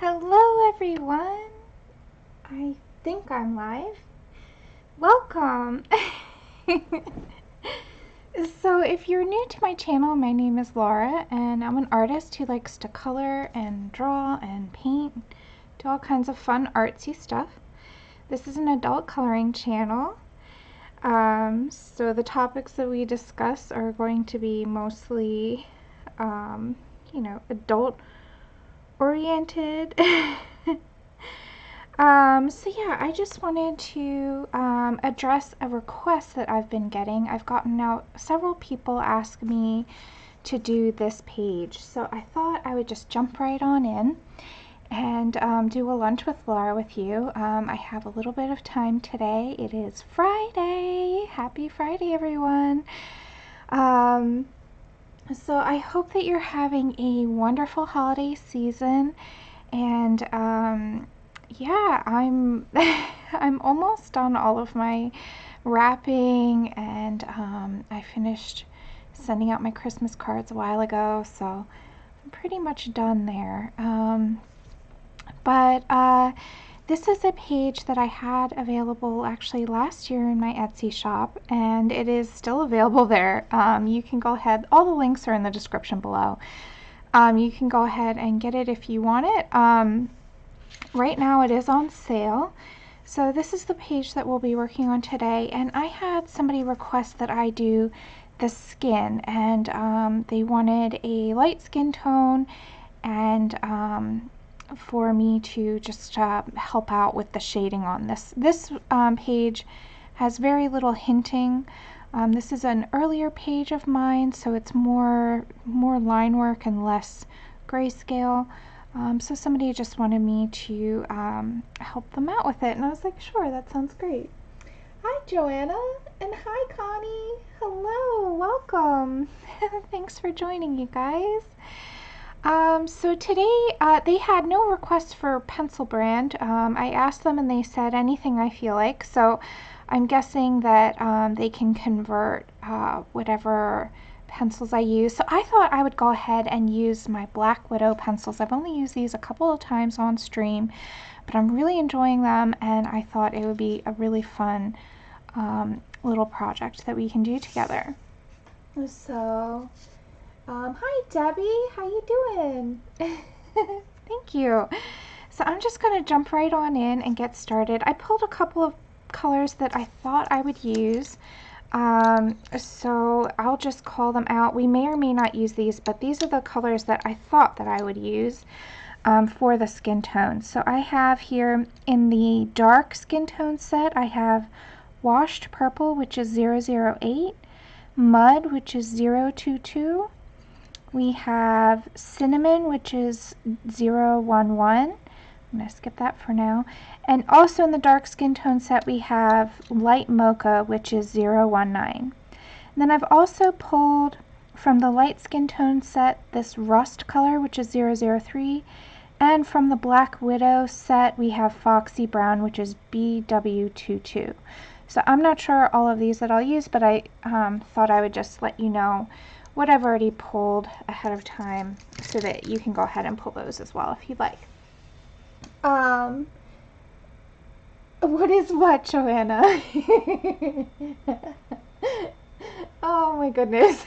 Hello everyone! I think I'm live. Welcome! So if you're new to my channel, my name is Laura and I'm an artist who likes to color and draw and paint, do all kinds of fun artsy stuff. This is an adult coloring channel. So the topics that we discuss are going to be mostly, adult oriented. So yeah, I just wanted to address a request that I've been getting. I've gotten out several people ask me to do this page, so I thought I would just jump right on in and do a lunch with Laura with you. I have a little bit of time today. It is Friday. Happy Friday, everyone. So I hope that you're having a wonderful holiday season, and yeah, I'm I'm almost done all of my wrapping, and I finished sending out my Christmas cards a while ago, so I'm pretty much done there. But this is a page that I had available actually last year in my Etsy shop, and it is still available there. You can go ahead, all the links are in the description below. You can go ahead and get it if you want it. Right now it is on sale. So this is the page that we'll be working on today, and I had somebody request that I do the skin, and they wanted a light skin tone and for me to just help out with the shading on this. This page has very little hinting. This is an earlier page of mine, so it's more line work and less grayscale. So somebody just wanted me to help them out with it, and I was like, sure, that sounds great. Hi Joanna, and hi Connie. Hello, welcome. Thanks for joining, you guys. So today they had no requests for pencil brand. I asked them and they said anything I feel like, so I'm guessing that they can convert whatever pencils I use. So I thought I would go ahead and use my Black Widow pencils. I've only used these a couple of times on stream, but I'm really enjoying them, and I thought it would be a really fun little project that we can do together. So hi Debbie, how you doing? Thank you. So I'm just going to jump right on in and get started. I pulled a couple of colors that I thought I would use, so I'll just call them out. We may or may not use these, but these are the colors that I thought that I would use for the skin tone. So I have here in the dark skin tone set, I have Washed Purple, which is 008, Mud, which is 022, we have Cinnamon, which is 011. I'm going to skip that for now. And also in the dark skin tone set, we have Light Mocha, which is 019. And then I've also pulled from the light skin tone set this Rust color, which is 003. And from the Black Widow set, we have Foxy Brown, which is BW22. So I'm not sure all of these that I'll use, but I thought I would just let you know what I've already pulled ahead of time so that you can go ahead and pull those as well if you'd like. What is what, Joanna? Oh my goodness.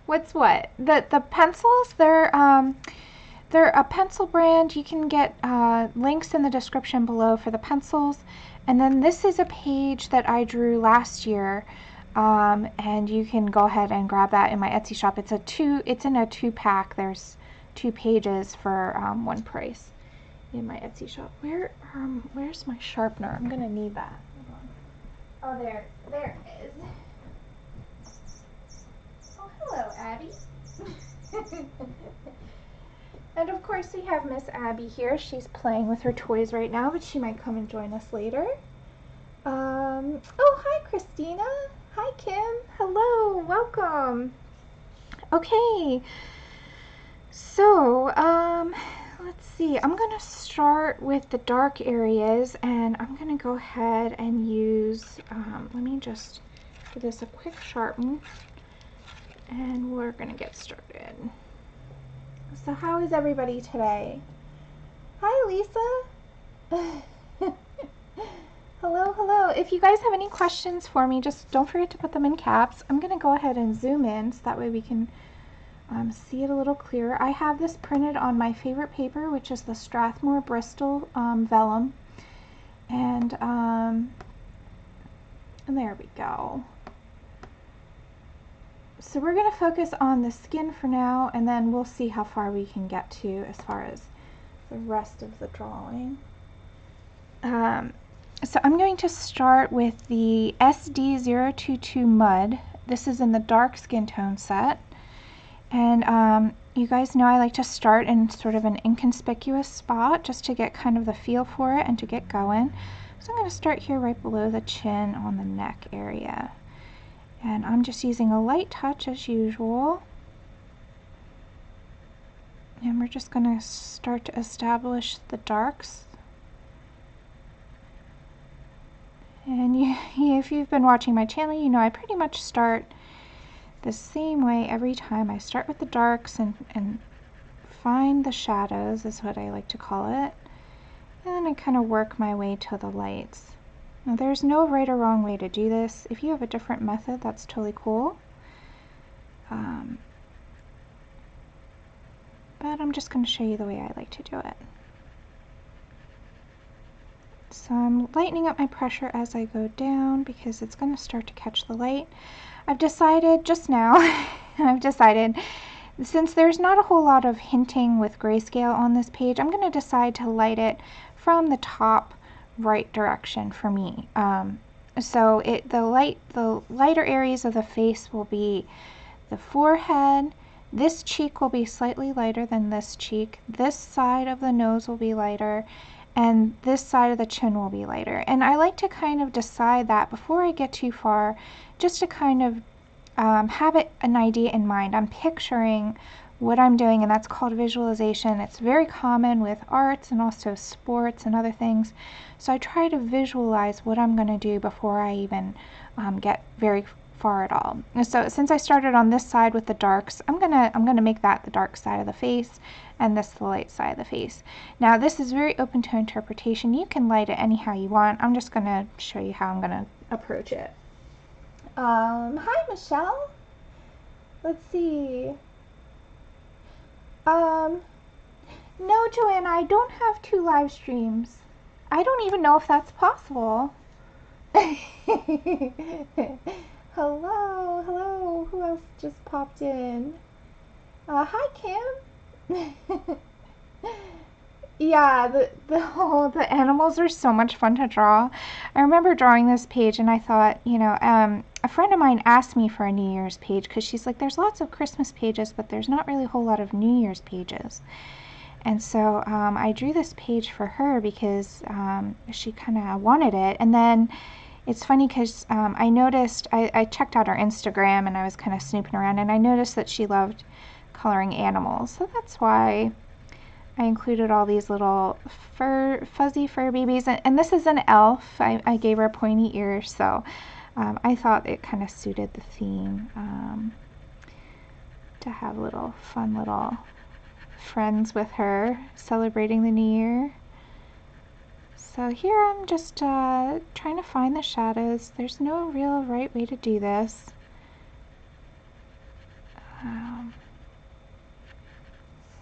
What's what? The pencils, they're a pencil brand. You can get links in the description below for the pencils. And then this is a page that I drew last year. And you can go ahead and grab that in my Etsy shop. It's in a 2-pack. There's 2 pages for one price in my Etsy shop. Where's my sharpener? I'm gonna need that. Hold on. Oh, there it is. Oh, hello, Abby. And of course we have Miss Abby here. She's playing with her toys right now, but she might come and join us later. Oh, hi, Christina. Hi, Kim. Hello. Welcome. Okay. So, let's see. I'm going to start with the dark areas, and I'm going to go ahead and use, let me just give this a quick sharpen, and we're going to get started. So how is everybody today? Hi, Lisa. Hello, hello. If you guys have any questions for me, just don't forget to put them in caps. I'm going to go ahead and zoom in so that way we can see it a little clearer. I have this printed on my favorite paper, which is the Strathmore Bristol vellum. And there we go. So we're going to focus on the skin for now, and then we'll see how far we can get to as far as the rest of the drawing. So I'm going to start with the SD022 Mud. This is in the dark skin tone set. And you guys know I like to start in sort of an inconspicuous spot just to get kind of the feel for it and to get going. So I'm going to start here right below the chin on the neck area. And I'm just using a light touch as usual. And we're just going to start to establish the darks. And if you've been watching my channel, you know I pretty much start the same way every time. I start with the darks and find the shadows, is what I like to call it. And then I kind of work my way to the lights. Now there's no right or wrong way to do this. If you have a different method, that's totally cool. But I'm just going to show you the way I like to do it. So I'm lightening up my pressure as I go down because it's going to start to catch the light. I've decided just now, since there's not a whole lot of hinting with grayscale on this page, I'm going to decide to light it from the top right direction for me. So the lighter areas of the face will be the forehead. This cheek will be slightly lighter than this cheek. This side of the nose will be lighter, and this side of the chin will be lighter. And I like to kind of decide that before I get too far, just to kind of have an idea in mind. I'm picturing what I'm doing, and that's called visualization. It's very common with arts and also sports and other things. So I try to visualize what I'm going to do before I even get very far at all. So since I started on this side with the darks, I'm gonna make that the dark side of the face, and this the light side of the face. Now this is very open to interpretation. You can light it anyhow you want. I'm just gonna show you how I'm gonna approach it. Hi Michelle. Let's see. No, Joanna, I don't have 2 live streams. I don't even know if that's possible. Hello, hello. Who else just popped in? Hi, Kim. Yeah, the animals are so much fun to draw. I remember drawing this page and I thought, you know, a friend of mine asked me for a New Year's page because she's like, there's lots of Christmas pages, but there's not really a whole lot of New Year's pages. And so I drew this page for her because she kind of wanted it. And then it's funny because I noticed, I checked out her Instagram and I was kind of snooping around, and I noticed that she loved coloring animals. So that's why I included all these little fuzzy fur babies. And this is an elf. I gave her pointy ears, so I thought it kind of suited the theme to have little fun little friends with her celebrating the new year. So here I'm just trying to find the shadows. There's no real right way to do this.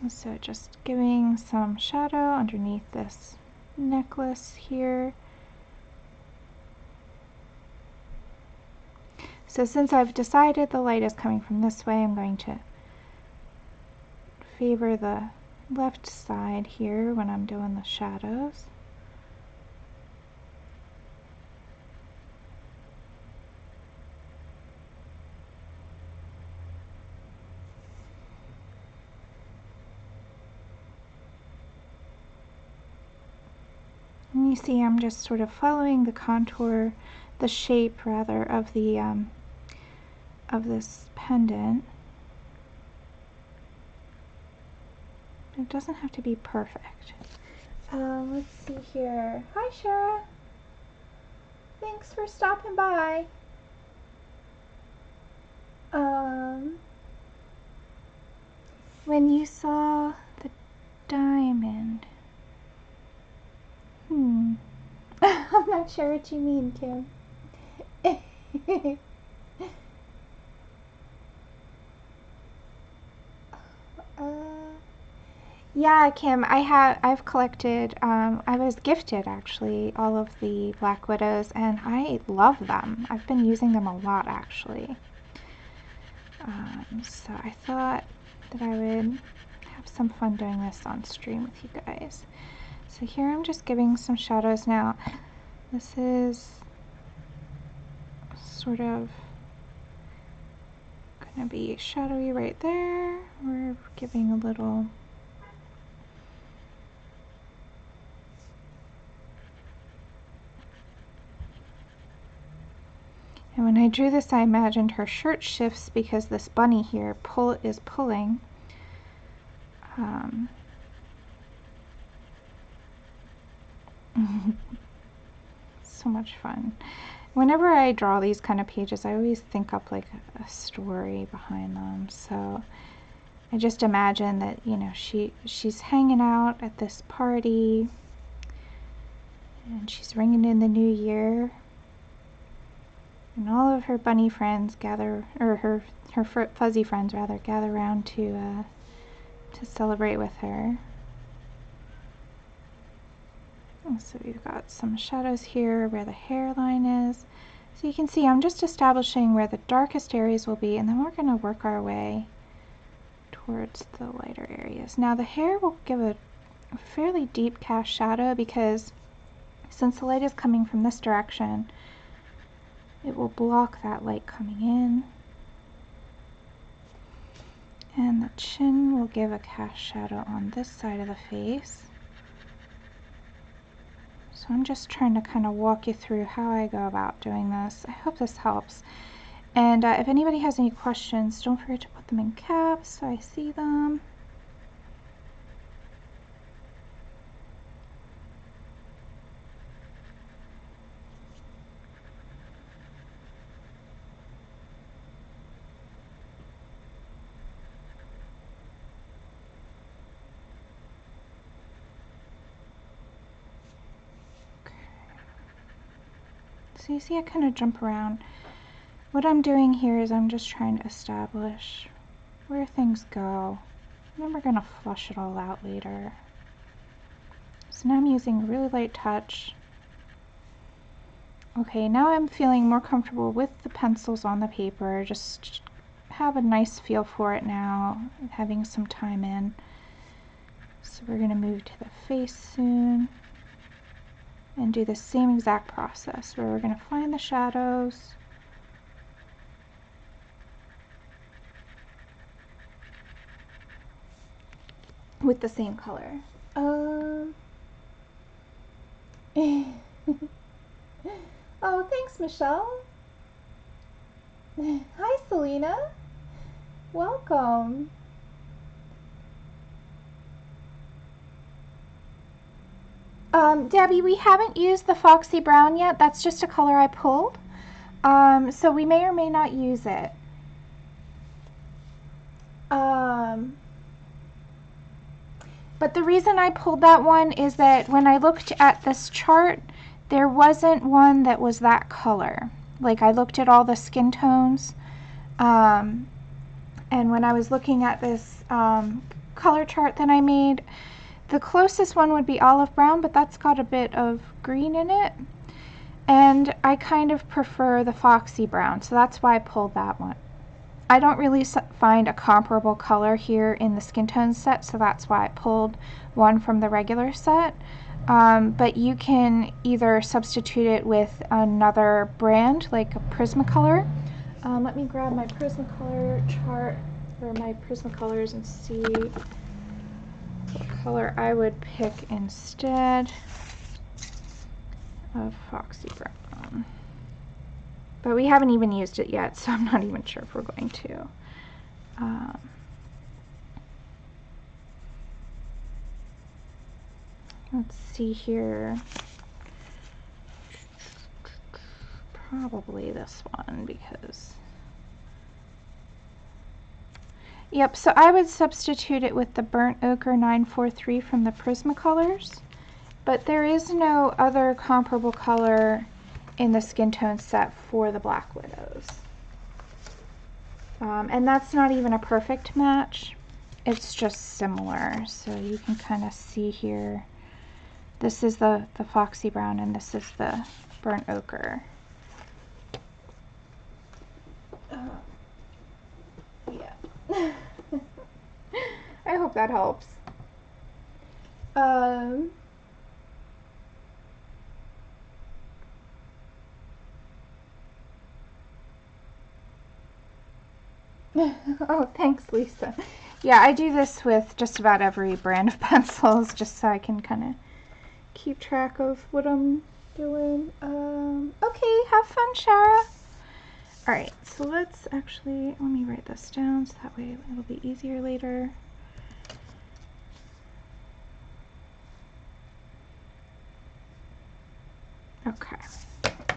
So just giving some shadow underneath this necklace here. So since I've decided the light is coming from this way, I'm going to favor the left side here when I'm doing the shadows. And you see I'm just sort of following the contour, the shape rather, of the of this pendant. It doesn't have to be perfect. Let's see here. Hi, Shara. Thanks for stopping by. when you saw the diamond. I'm not sure what you mean, Kim. Yeah, Kim, I've collected, I was gifted actually all of the Black Widows, and I love them. I've been using them a lot actually. So I thought that I would have some fun doing this on stream with you guys. So here I'm just giving some shadows now. This is sort of gonna be shadowy right there. We're giving a little and when I drew this, I imagined her shirt shifts because this bunny here is pulling. So much fun. Whenever I draw these kind of pages, I always think up like a story behind them. So I just imagine that, you know, she's hanging out at this party and she's ringing in the new year. And all of her bunny friends gather, or her fuzzy friends rather, gather around to celebrate with her. And so we've got some shadows here where the hairline is. So you can see I'm just establishing where the darkest areas will be, and then we're going to work our way towards the lighter areas. Now the hair will give a fairly deep cast shadow because since the light is coming from this direction, it will block that light coming in. And the chin will give a cast shadow on this side of the face. So I'm just trying to kind of walk you through how I go about doing this. I hope this helps. And if anybody has any questions, don't forget to put them in caps so I see them. So you see I kind of jump around. What I'm doing here is I'm just trying to establish where things go. And then we're going to flush it all out later. So now I'm using a really light touch. Okay, now I'm feeling more comfortable with the pencils on the paper. Just have a nice feel for it now, having some time in. So we're going to move to the face soon. And do the same exact process where we're going to find the shadows. With the same color. Oh, thanks, Michelle. Hi, Selena. Welcome. Debbie, we haven't used the Foxy Brown yet. That's just a color I pulled. So we may or may not use it. But the reason I pulled that one is that when I looked at this chart, there wasn't one that was that color. Like I looked at all the skin tones, and when I was looking at this color chart that I made, the closest one would be olive brown, but that's got a bit of green in it. And I kind of prefer the Foxy Brown, so that's why I pulled that one. I don't really find a comparable color here in the skin tone set, so that's why I pulled one from the regular set. But you can either substitute it with another brand, like a Prismacolor. Let me grab my Prismacolor chart, or my Prismacolors, and see what color I would pick instead of Foxy Brown. But we haven't even used it yet, so I'm not even sure if we're going to. Let's see here. Probably this one, because Yep, so I would substitute it with the Burnt Ochre 943 from the Prismacolors, but there is no other comparable color in the skin tone set for the Black Widows. And that's not even a perfect match. It's just similar. So you can kind of see here. This is the Foxy Brown and this is the Burnt Ochre. Yeah. I hope that helps. Oh, thanks, Lisa. Yeah, I do this with just about every brand of pencils, just so I can kind of keep track of what I'm doing. Okay, have fun, Shara. Alright, so let me write this down so that way it'll be easier later. Okay,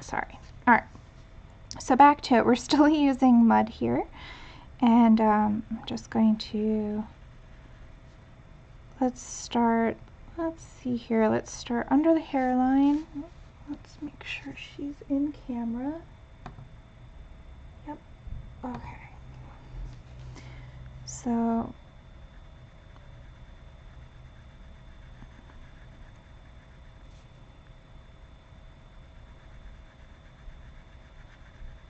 sorry. Alright, so back to it. We're still using mud here. And I'm just going to, let's see here, let's start under the hairline. Let's make sure she's in camera. Yep, okay. So,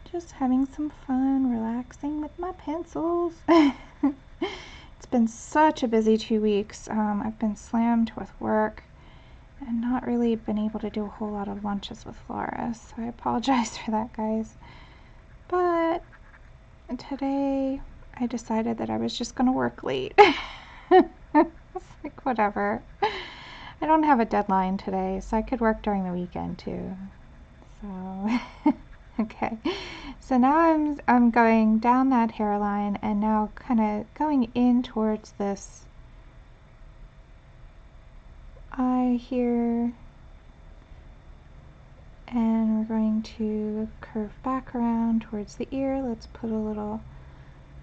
just having some fun, relaxing with my pencils. It's been such a busy 2 weeks. I've been slammed with work and not really been able to do a whole lot of lunches with Floss, so I apologize for that, guys. But today I decided that I was just gonna work late. It's like, whatever. I don't have a deadline today, so I could work during the weekend too. So okay, so now I'm going down that hairline and now kind of going in towards this eye here, and we're going to curve back around towards the ear. Let's put a little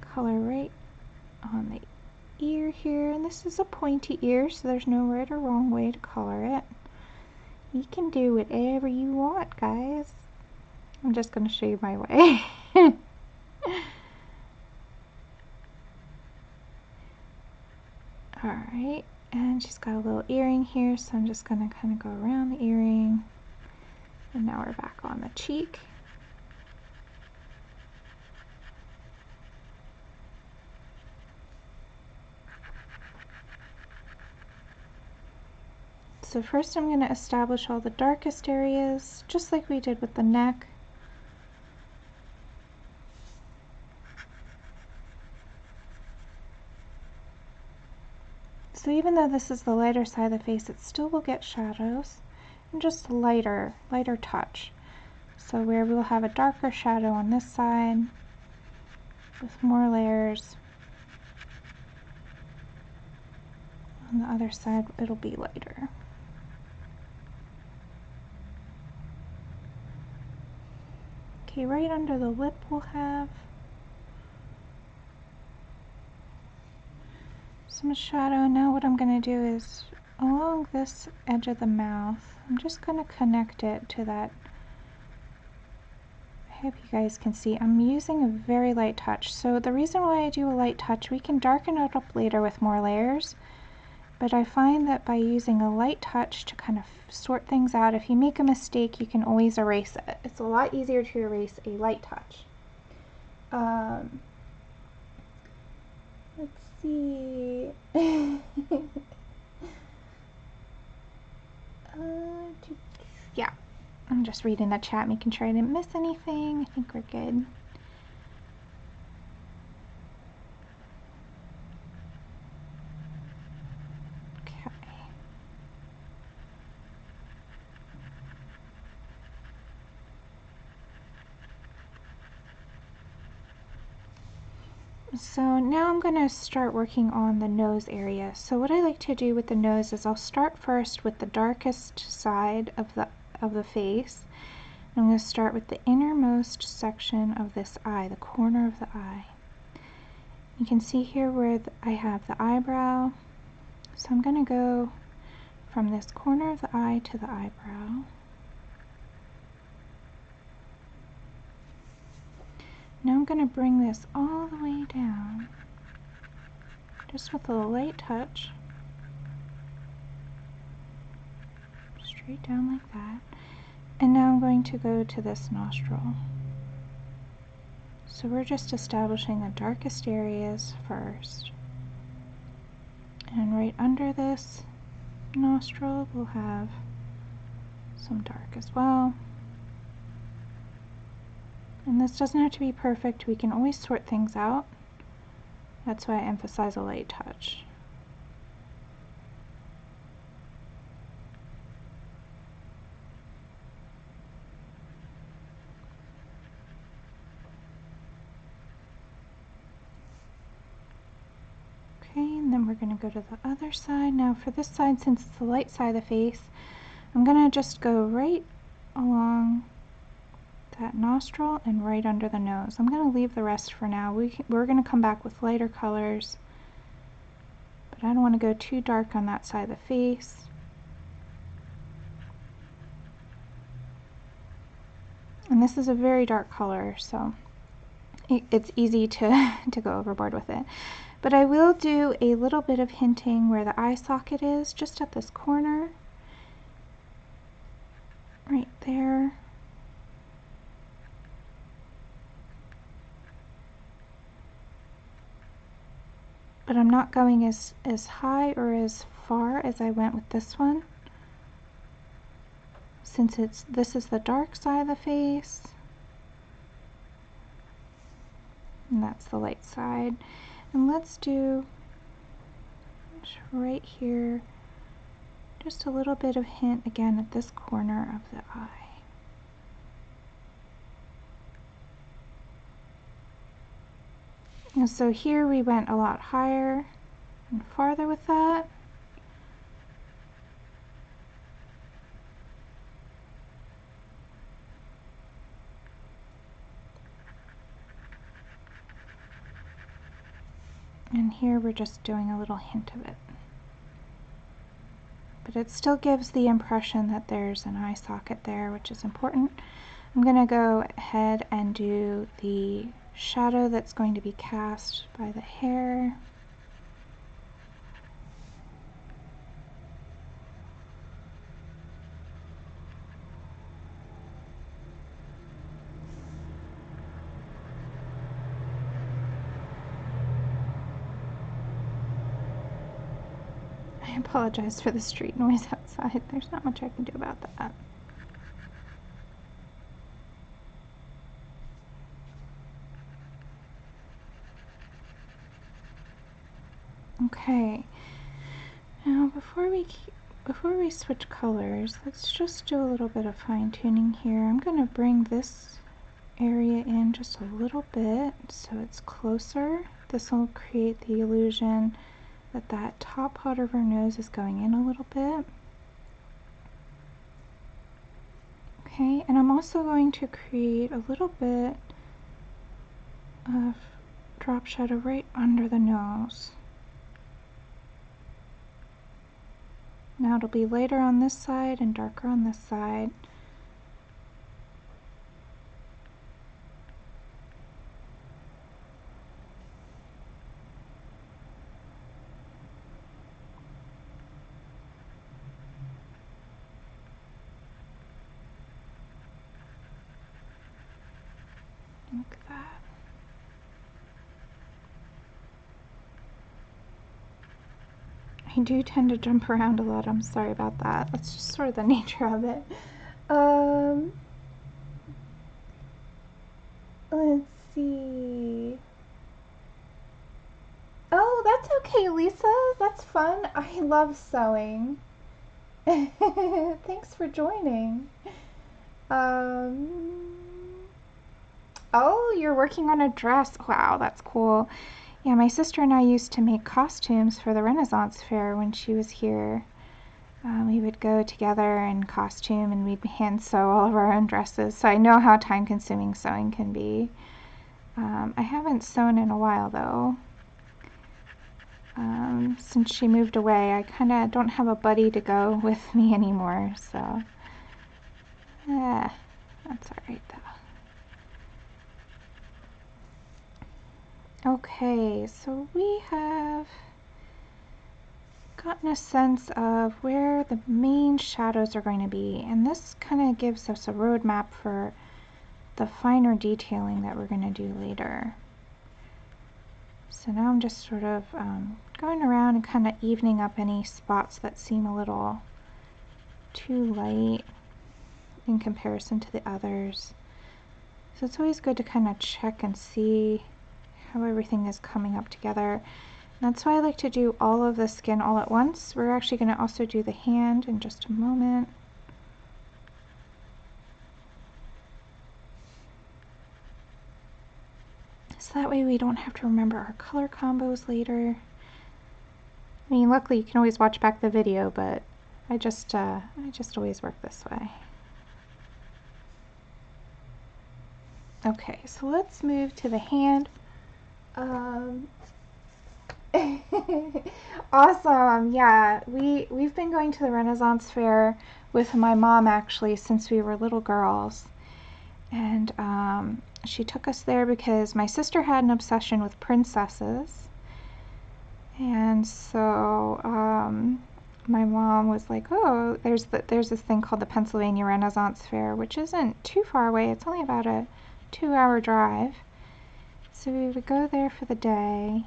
color right on the ear here, and this is a pointy ear, so there's no right or wrong way to color it. You can do whatever you want, guys. I'm just going to show you my way. Alright, and she's got a little earring here, so I'm just going to kind of go around the earring. And now we're back on the cheek. So first I'm going to establish all the darkest areas, just like we did with the neck. So even though this is the lighter side of the face, it still will get shadows, and just a lighter touch. So where we'll have a darker shadow on this side, with more layers. On the other side, it'll be lighter. Okay, right under the lip we'll have some shadow. Now what I'm going to do is along this edge of the mouth, I'm just going to connect it to that. I hope you guys can see I'm using a very light touch. So the reason why I do a light touch, we can darken it up later with more layers, but I find that by using a light touch to kind of sort things out, if you make a mistake, you can always erase it. It's a lot easier to erase a light touch. Let's see. Yeah, I'm just reading the chat, making sure I didn't miss anything. I think we're good. So now I'm going to start working on the nose area. So what I like to do with the nose is I'll start first with the darkest side of the face. I'm going to start with the innermost section of this eye, the corner of the eye. You can see here where I have the eyebrow. So I'm going to go from this corner of the eye to the eyebrow. Now I'm going to bring this all the way down, just with a light touch, straight down like that. And now I'm going to go to this nostril. So we're just establishing the darkest areas first. And right under this nostril we'll have some dark as well. And this doesn't have to be perfect, we can always sort things out. That's why I emphasize a light touch. Okay, and then we're going to go to the other side. Now for this side, since it's the light side of the face, I'm going to just go right along that nostril and right under the nose. I'm going to leave the rest for now. We're going to come back with lighter colors, but I don't want to go too dark on that side of the face. And this is a very dark color, so it's easy to go overboard with it. But I will do a little bit of hinting where the eye socket is, just at this corner, right there. But I'm not going as high or as far as I went with this one, since this is the dark side of the face and that's the light side. And let's do right here just a little bit of hint again at this corner of the eye. And so here we went a lot higher and farther with that. And here we're just doing a little hint of it. But it still gives the impression that there's an eye socket there, which is important. I'm going to go ahead and do the shadow that's going to be cast by the hair. I apologize for the street noise outside. There's not much I can do about that. Okay, now before we switch colors, let's just do a little bit of fine tuning here. I'm going to bring this area in just a little bit so it's closer. This will create the illusion that that top part of her nose is going in a little bit. Okay, and I'm also going to create a little bit of drop shadow right under the nose. Now it'll be lighter on this side and darker on this side. Look at that. I do tend to jump around a lot. I'm sorry about that. That's just sort of the nature of it. Let's see. Oh, that's okay, Lisa. That's fun. I love sewing. Thanks for joining. Oh, you're working on a dress. Wow, that's cool. Yeah, my sister and I used to make costumes for the Renaissance Fair when she was here. We would go together in costume and we'd hand sew all of our own dresses, so I know how time-consuming sewing can be. I haven't sewn in a while though. since she moved away, I kind of don't have a buddy to go with me anymore, so that's alright though. Okay, so we have gotten a sense of where the main shadows are going to be, and this kind of gives us a roadmap for the finer detailing that we're going to do later. So now I'm just sort of going around and kind of evening up any spots that seem a little too light in comparison to the others. So it's always good to kind of check and see how everything is coming up together. That's why I like to do all of the skin all at once. We're actually going to also do the hand in just a moment. So that way we don't have to remember our color combos later. I mean, luckily you can always watch back the video, but I just always work this way. Okay, so let's move to the hand. Awesome, yeah. We've been going to the Renaissance Fair with my mom actually since we were little girls. And she took us there because my sister had an obsession with princesses. And so my mom was like, oh, there's this thing called the Pennsylvania Renaissance Fair, which isn't too far away. It's only about a 2-hour drive. So we would go there for the day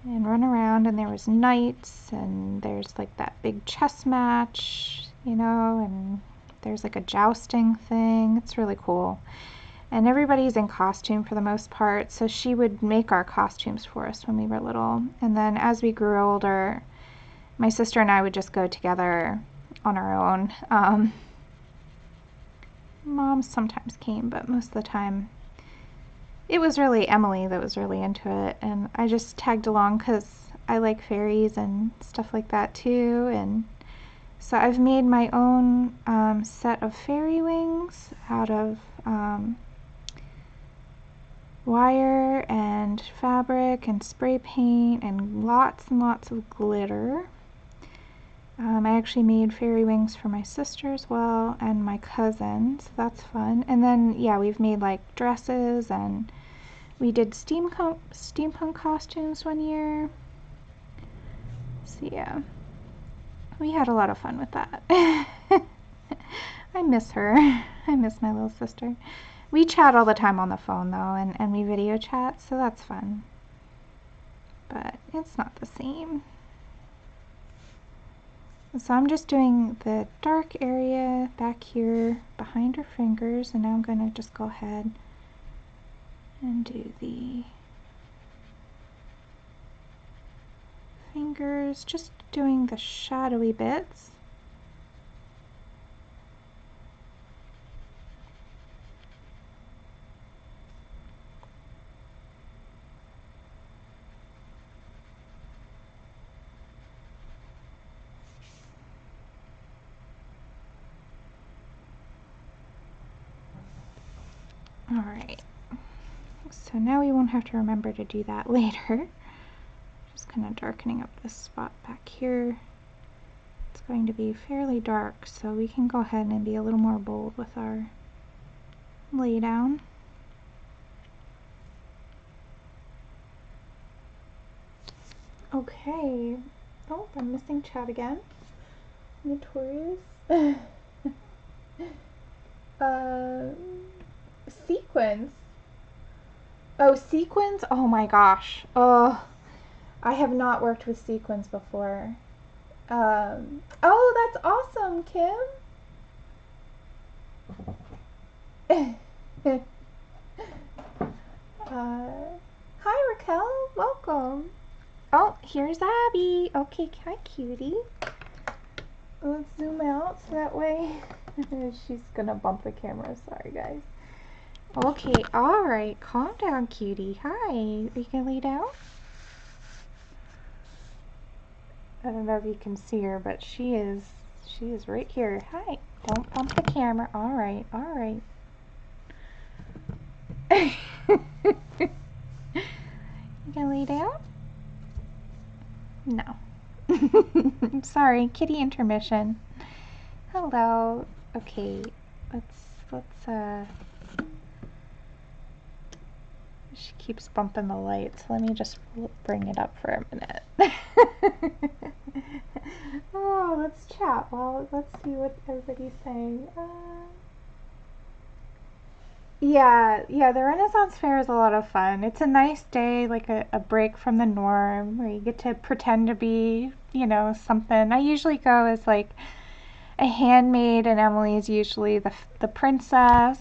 and run around, and there was knights, and there's like that big chess match, you know, and there's like a jousting thing. It's really cool. And everybody's in costume for the most part, so she would make our costumes for us when we were little. And then as we grew older, my sister and I would just go together on our own. Mom sometimes came, but most of the time it was really Emily that was really into it, and I just tagged along because I like fairies and stuff like that too. And so I've made my own set of fairy wings out of wire and fabric and spray paint and lots of glitter. I actually made fairy wings for my sister as well and my cousin, so that's fun. And then yeah, we've made like dresses, and we did steampunk costumes one year. So yeah, we had a lot of fun with that. I miss her. I miss my little sister. We chat all the time on the phone though, and we video chat, so that's fun. But it's not the same. So I'm just doing the dark area back here behind her fingers, and now I'm going to just go ahead and do the fingers, just doing the shadowy bits. Alright, so now we won't have to remember to do that later. Just kind of darkening up this spot back here. It's going to be fairly dark, so we can go ahead and be a little more bold with our lay down. Okay. Oh, I'm missing chat again. Notorious. Sequins. Oh, sequins? Oh my gosh. Oh, I have not worked with sequins before. Oh, that's awesome, Kim. Hi, Raquel. Welcome. Oh, here's Abby. Okay, hi, cutie. Let's zoom out so that way. She's gonna bump the camera. Sorry, guys. Okay, alright. Calm down, cutie. Hi. Are you gonna lay down? I don't know if you can see her, but she is right here. Hi. Don't bump the camera. Alright, alright. You gonna lay down? No. Sorry, kitty intermission. Hello. Okay, let's she keeps bumping the lights. Let me just bring it up for a minute. Oh, let's chat. Well, let's see what everybody's saying. Yeah, the Renaissance Fair is a lot of fun. It's a nice day, like a break from the norm, where you get to pretend to be, you know, something. I usually go as like a handmaid, and Emily's usually the princess,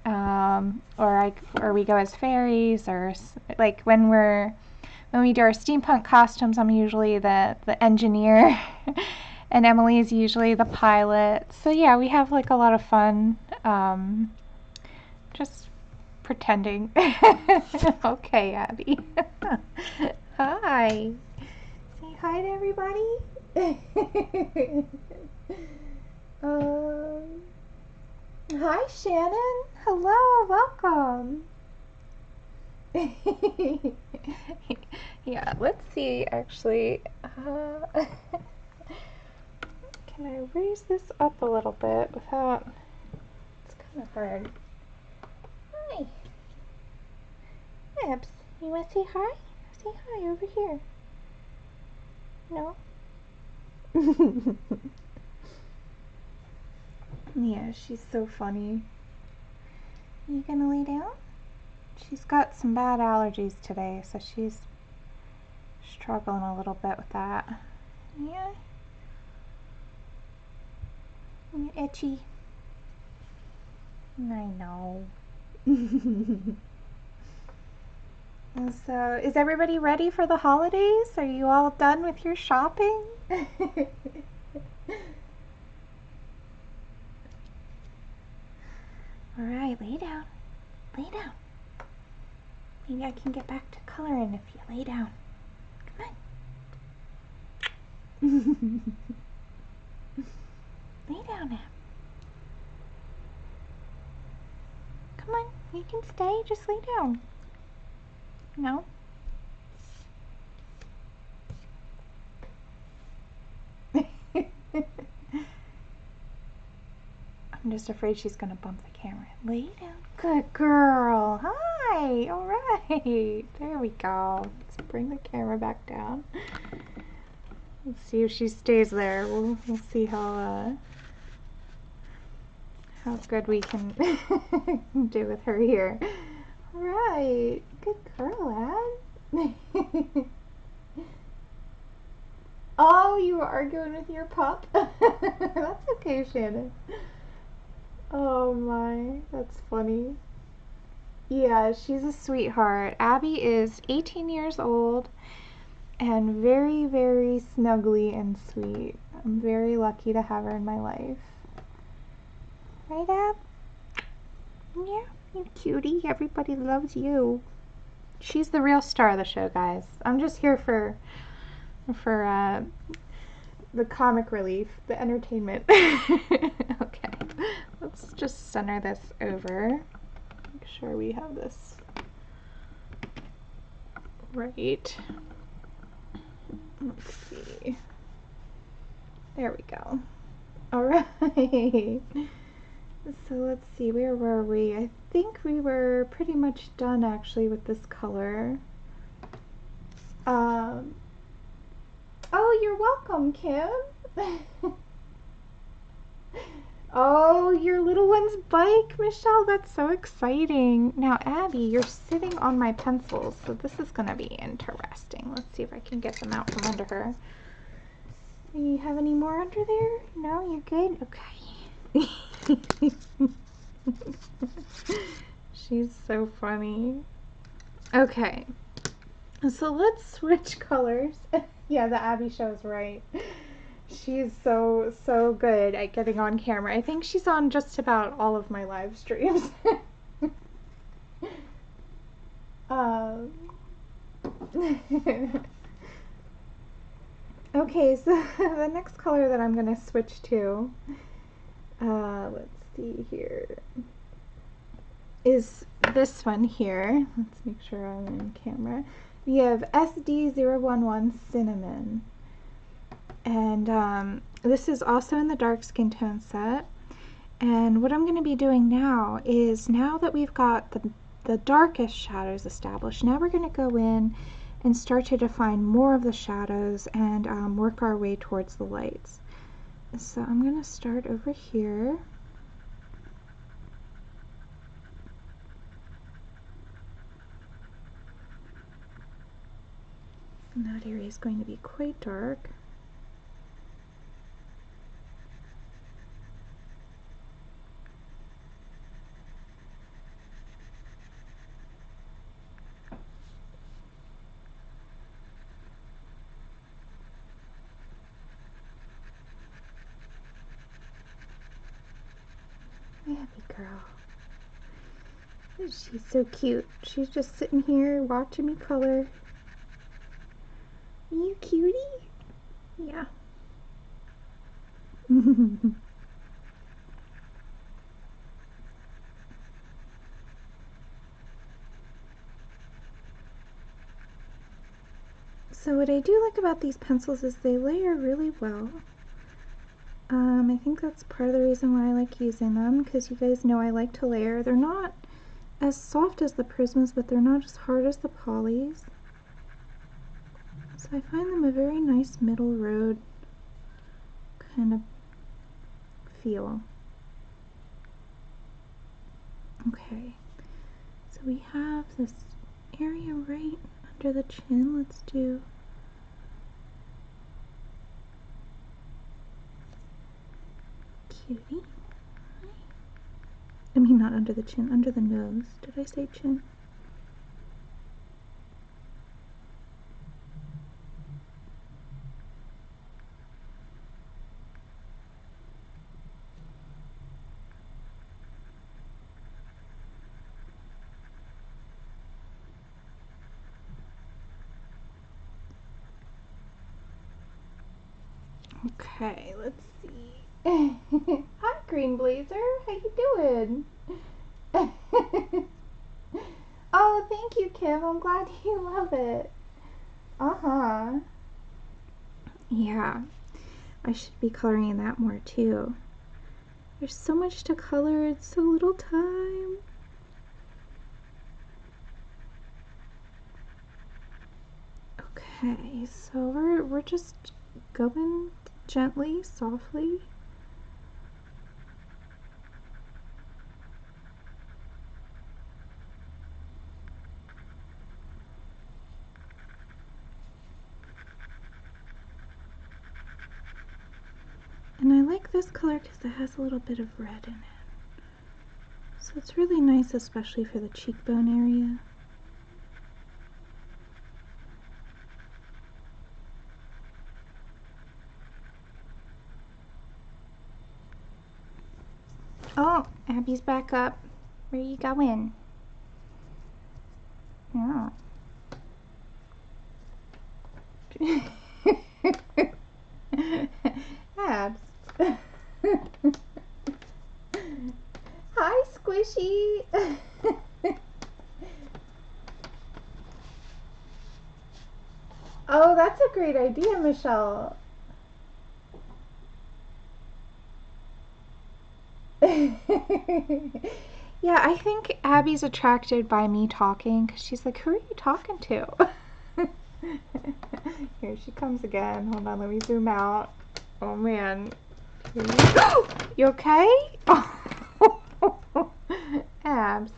or we go as fairies, or like when we do our steampunk costumes, I'm usually the engineer, and Emily's usually the pilot. So yeah, we have like a lot of fun, just pretending. Okay, Abby. Hi. Say hi to everybody. Hi, Shannon. Hello, welcome. Yeah, let's see, actually. Can I raise this up a little bit without... It's kind of hard. Hi. Abs, you want to say hi? Say hi over here. No? Yeah, she's so funny. You gonna lay down? She's got some bad allergies today, so she's struggling a little bit with that. Yeah? You're itchy. I know. So, is everybody ready for the holidays? Are you all done with your shopping? Alright, lay down. Lay down. Maybe I can get back to coloring if you lay down. Come on. Lay down now. Come on, you can stay, just lay down. No? I'm just afraid she's gonna bump the camera. Lay down. Good girl. Hi. All right. There we go. Let's bring the camera back down. Let's see if she stays there. We'll see how good we can do with her here. All right. Good girl, Ad. Oh, you were arguing with your pup? That's okay, Shannon. Oh my, that's funny. Yeah, she's a sweetheart. Abby is 18 years old and very, very snuggly and sweet. I'm very lucky to have her in my life. Right, Ab? Yeah, you cutie. Everybody loves you. She's the real star of the show, guys. I'm just here for the comic relief, the entertainment. Okay, let's just center this over. Make sure we have this right. Let's see. There we go. All right. So let's see, where were we? I think we were pretty much done actually with this color. Oh, you're welcome, Kim. Oh, your little one's bike, Michelle. That's so exciting. Now, Abby, you're sitting on my pencils, so this is going to be interesting. Let's see if I can get them out from under her. Do you have any more under there? No, you're good? Okay. She's so funny. Okay. So let's switch colors. Yeah, the Abby show's right. She's so good at getting on camera. I think she's on just about all of my live streams. Okay, so the next color that I'm going to switch to, let's see here, is this one here. Let's make sure I'm on camera. We have SD011 Cinnamon. And this is also in the dark skin tone set. And what I'm going to be doing now is, now that we've got the darkest shadows established, now we're going to go in and start to define more of the shadows and work our way towards the lights. So I'm going to start over here. And that area is going to be quite dark. Happy girl. She's so cute. She's just sitting here watching me color. Are you cutie? Yeah. So what I do like about these pencils is they layer really well. I think that's part of the reason why I like using them, because you guys know I like to layer. They're not as soft as the Prismas, but they're not as hard as the Polys. So I find them a very nice middle road kind of feel. Okay, so we have this area right under the chin. Let's do cutie. I mean, not under the chin, under the nose. Did I say chin? Okay, let's see. Hi, Green Blazer. How you doing? Oh, thank you, Kim. I'm glad you love it. Uh-huh. Yeah, I should be coloring that more too. There's so much to color. It's so little time. Okay, so we're just going gently, softly. And I like this color because it has a little bit of red in it. So it's really nice, especially for the cheekbone area. Oh, Abby's back up. Where you going? Yeah. Abs. Hi, Squishy. Oh, that's a great idea, Michelle. Yeah, I think Abby's attracted by me talking because she's like, who are you talking to? Here she comes again. Hold on, let me zoom out. Oh man. Here you go. You okay? Abs.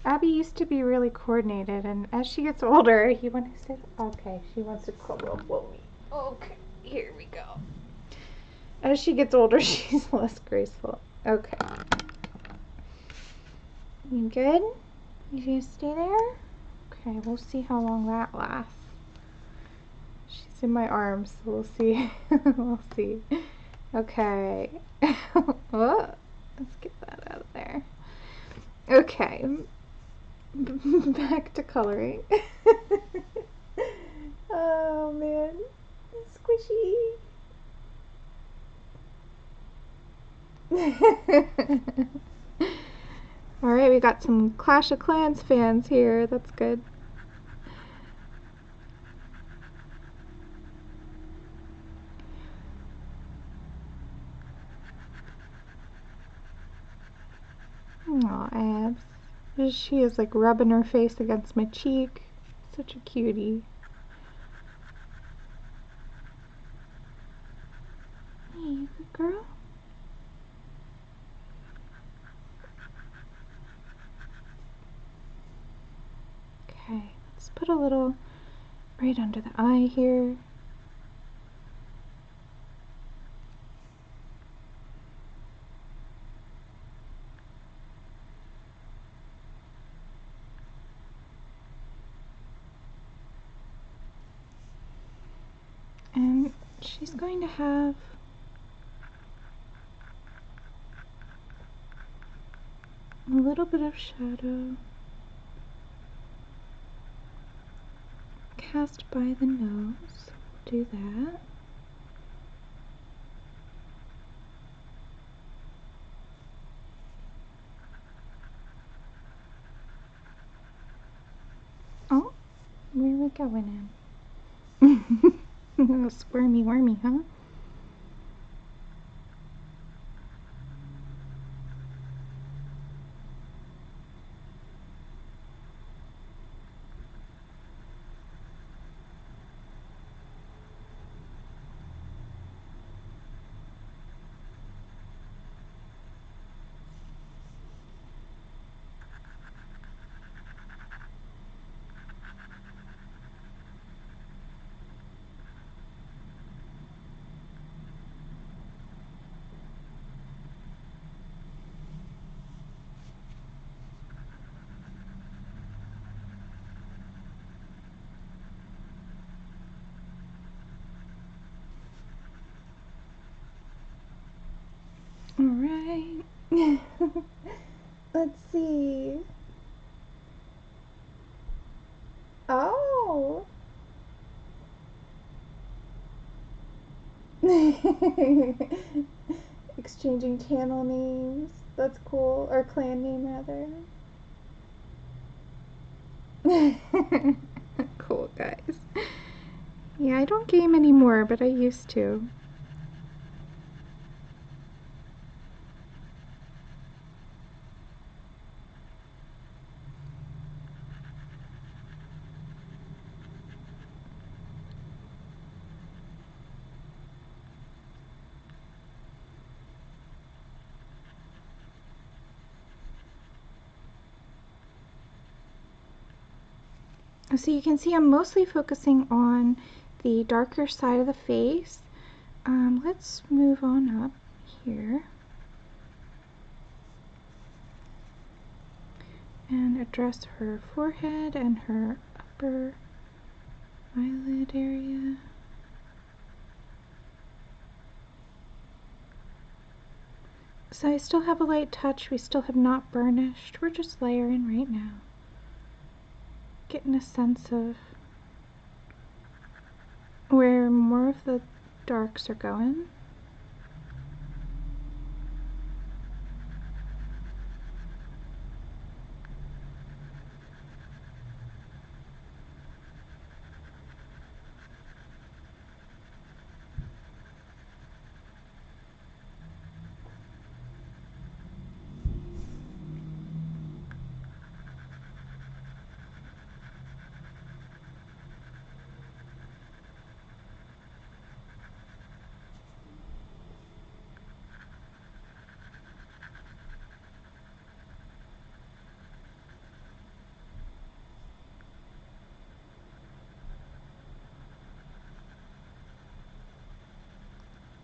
Abby used to be really coordinated, and as she gets older, you want to sit. Okay, she wants to cuddle up with me. Okay, here we go. As she gets older, she's less graceful. Okay. You good? You gonna stay there? Okay, we'll see how long that lasts. She's in my arms, so we'll see. We'll see. Okay. Oh, let's get that out of there. Okay. Back to coloring. Oh man. Squishy. Alright, we got some Clash of Clans fans here. That's good. Aw, Abs. She is like rubbing her face against my cheek. Such a cutie. Hey, good girl. Okay, let's put a little right under the eye here. And she's going to have a little bit of shadow cast by the nose. Do that. Oh, where are we going in? Squirmy wormy, huh? Alright. Let's see. Oh! Exchanging channel names. That's cool. Or clan name, rather. Cool, guys. Yeah, I don't game anymore, but I used to. So you can see I'm mostly focusing on the darker side of the face. Let's move on up here and address her forehead and her upper eyelid area. So I still have a light touch. We still have not burnished. We're just layering right now. Getting a sense of where more of the darks are going.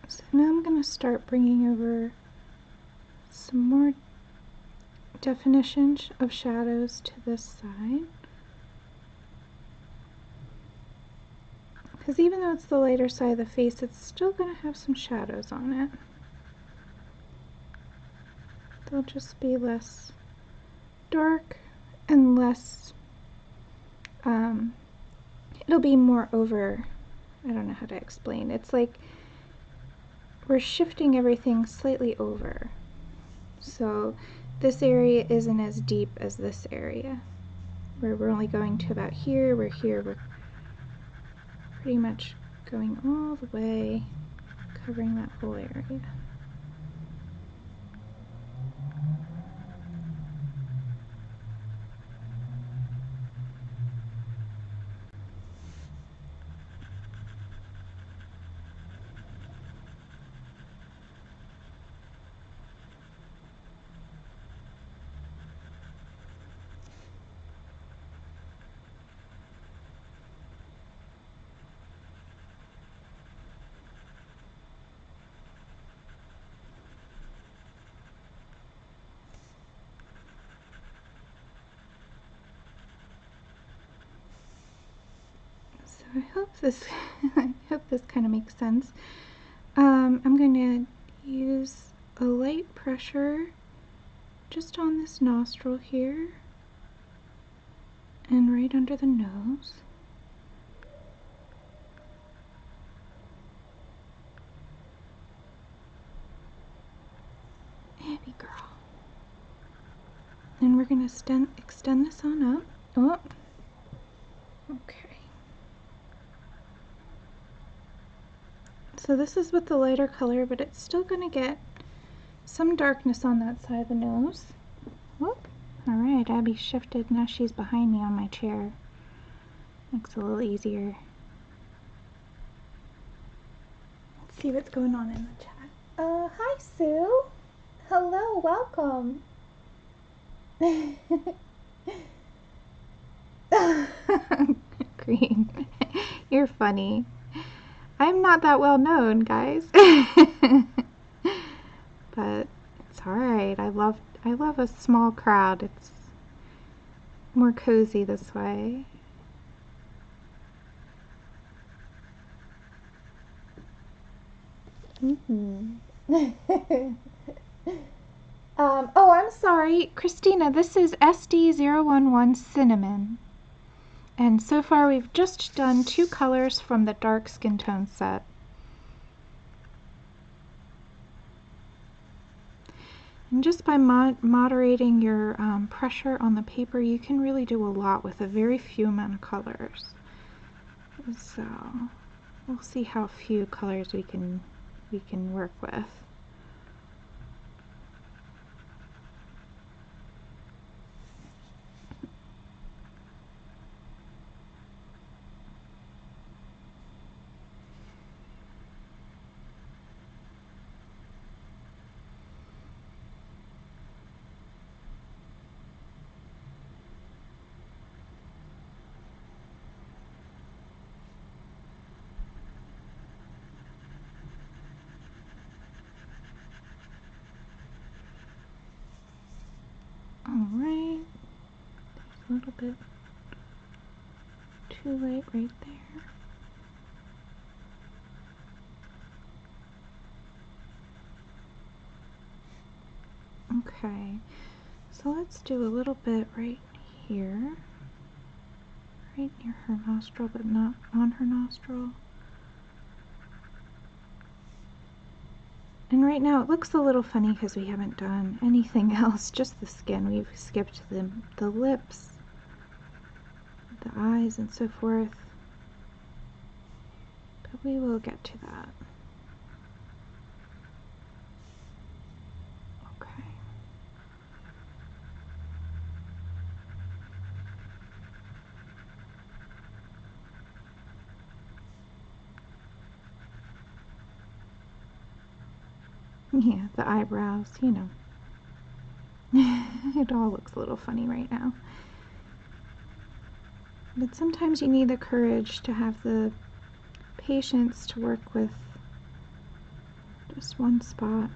So now I'm going to start bringing over some more definition of shadows to this side. Because even though it's the lighter side of the face, it's still going to have some shadows on it. They'll just be less dark and less, it'll be more over, I don't know how to explain. It's like we're shifting everything slightly over. So this area isn't as deep as this area, where we're only going to about here, we're pretty much going all the way, covering that whole area. So I hope this I hope this kind of makes sense. I'm going to use a light pressure just on this nostril here and right under the nose. Abby girl. And we're going to extend this on up. Oh, okay. So this is with the lighter color, but it's still going to get some darkness on that side of the nose. Whoop. Alright, Abby shifted. Now she's behind me on my chair. Makes it a little easier. Let's see what's going on in the chat. Hi Sue. Hello, welcome. Green. You're funny. I'm not that well known, guys. But it's alright. I love a small crowd. It's more cozy this way. Oh, I'm sorry, Christina, this is SD011 Cinnamon. And so far we've just done 2 colors from the dark skin tone set. And just by moderating your pressure on the paper, you can really do a lot with a very few amount of colors. So we'll see how few colors we can work with. Alright, there's a little bit too light right there. Okay, so let's do a little bit right here, right near her nostril, but not on her nostril. And right now it looks a little funny because we haven't done anything else, just the skin. We've skipped the lips, the eyes, and so forth. But we will get to that. Okay. Yeah, the eyebrows, you know. It all looks a little funny right now. But sometimes you need the courage to have the patience to work with just one spot.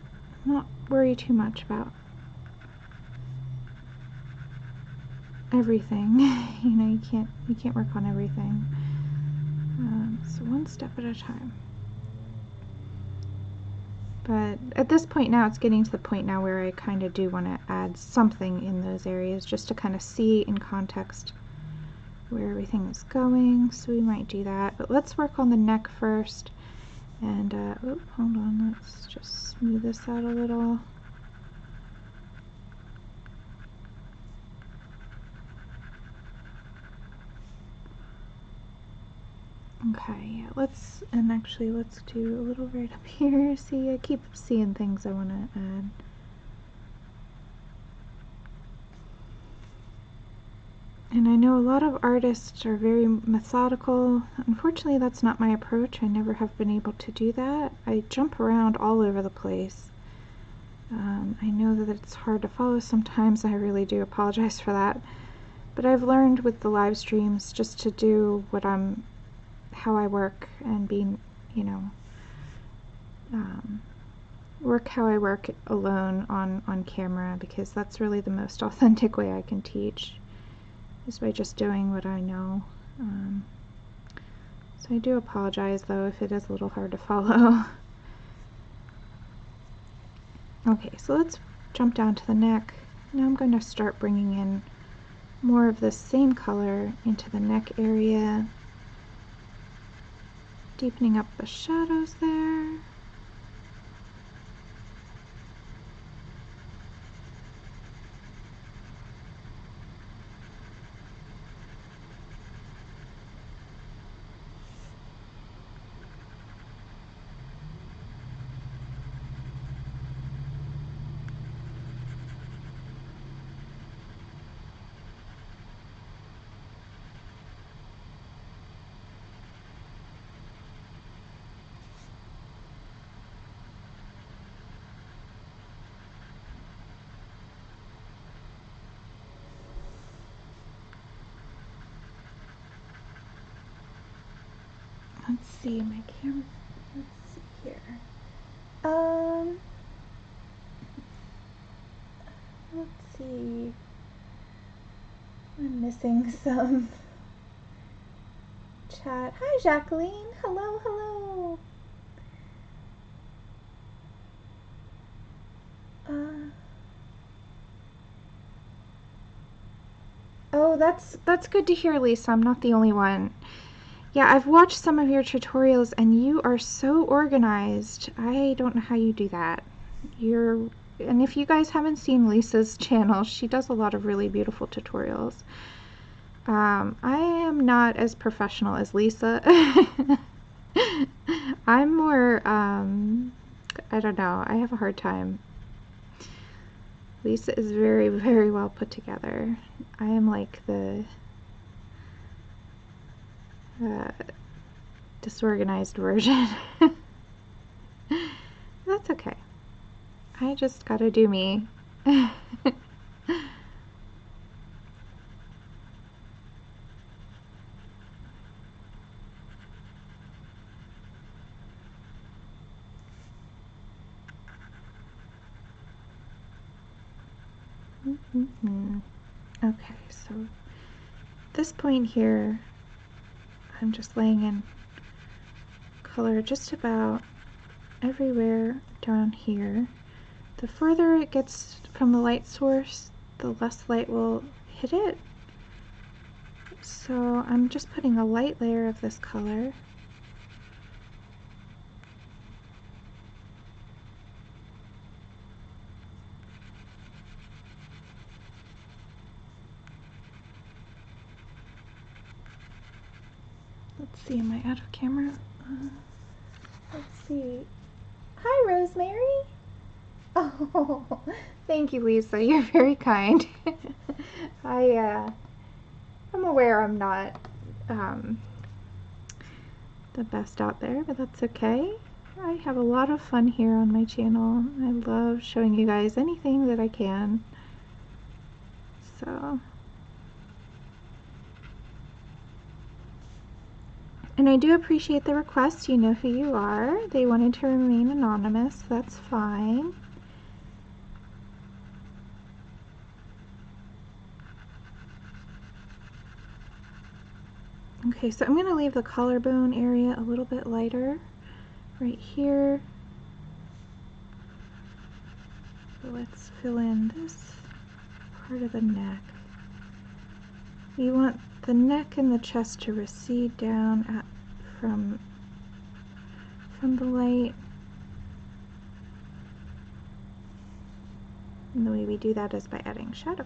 Not worry too much about everything. You know, you can't work on everything. So one step at a time. But at this point now, it's getting to the point now where I kind of do want to add something in those areas just to kind of see in context where everything is going. So we might do that. But let's work on the neck first. And, oh, hold on, let's just smooth this out a little. Okay, yeah, let's do a little right up here. See, I keep seeing things I want to add. And I know a lot of artists are very methodical. Unfortunately, that's not my approach. I never have been able to do that. I jump around all over the place. I know that it's hard to follow sometimes. I really do apologize for that. But I've learned with the live streams just to do how I work and being, you know, work how I work alone on camera, because that's really the most authentic way I can teach, is by just doing what I know. So I do apologize though if it is a little hard to follow. Okay, so let's jump down to the neck. Now I'm going to start bringing in more of the same color into the neck area, deepening up the shadows there. Let's see my camera. Let's see here. Let's see. I'm missing some chat. Hi, Jacqueline. Hello, hello. Oh, that's good to hear, Lisa. I'm not the only one. Yeah, I've watched some of your tutorials and you are so organized. I don't know how you do that. And if you guys haven't seen Lisa's channel, she does a lot of really beautiful tutorials. I am not as professional as Lisa. I'm more, I don't know, I have a hard time. Lisa is very, very well put together. I am like the disorganized version. That's okay. I just gotta do me. Okay, so at this point here, I'm just laying in color just about everywhere down here. The further it gets from the light source, the less light will hit it. So I'm just putting a light layer of this color. Let's see, am I out of camera? Let's see. Hi, Rosemary. Oh, thank you, Lisa. You're very kind. I'm aware I'm not the best out there, but that's okay. I have a lot of fun here on my channel. I love showing you guys anything that I can. So, and I do appreciate the request. You know who you are. They wanted to remain anonymous. So that's fine. Okay, so I'm going to leave the collarbone area a little bit lighter right here. So let's fill in this part of the neck. You want the neck and the chest to recede down from the light. And the way we do that is by adding shadow.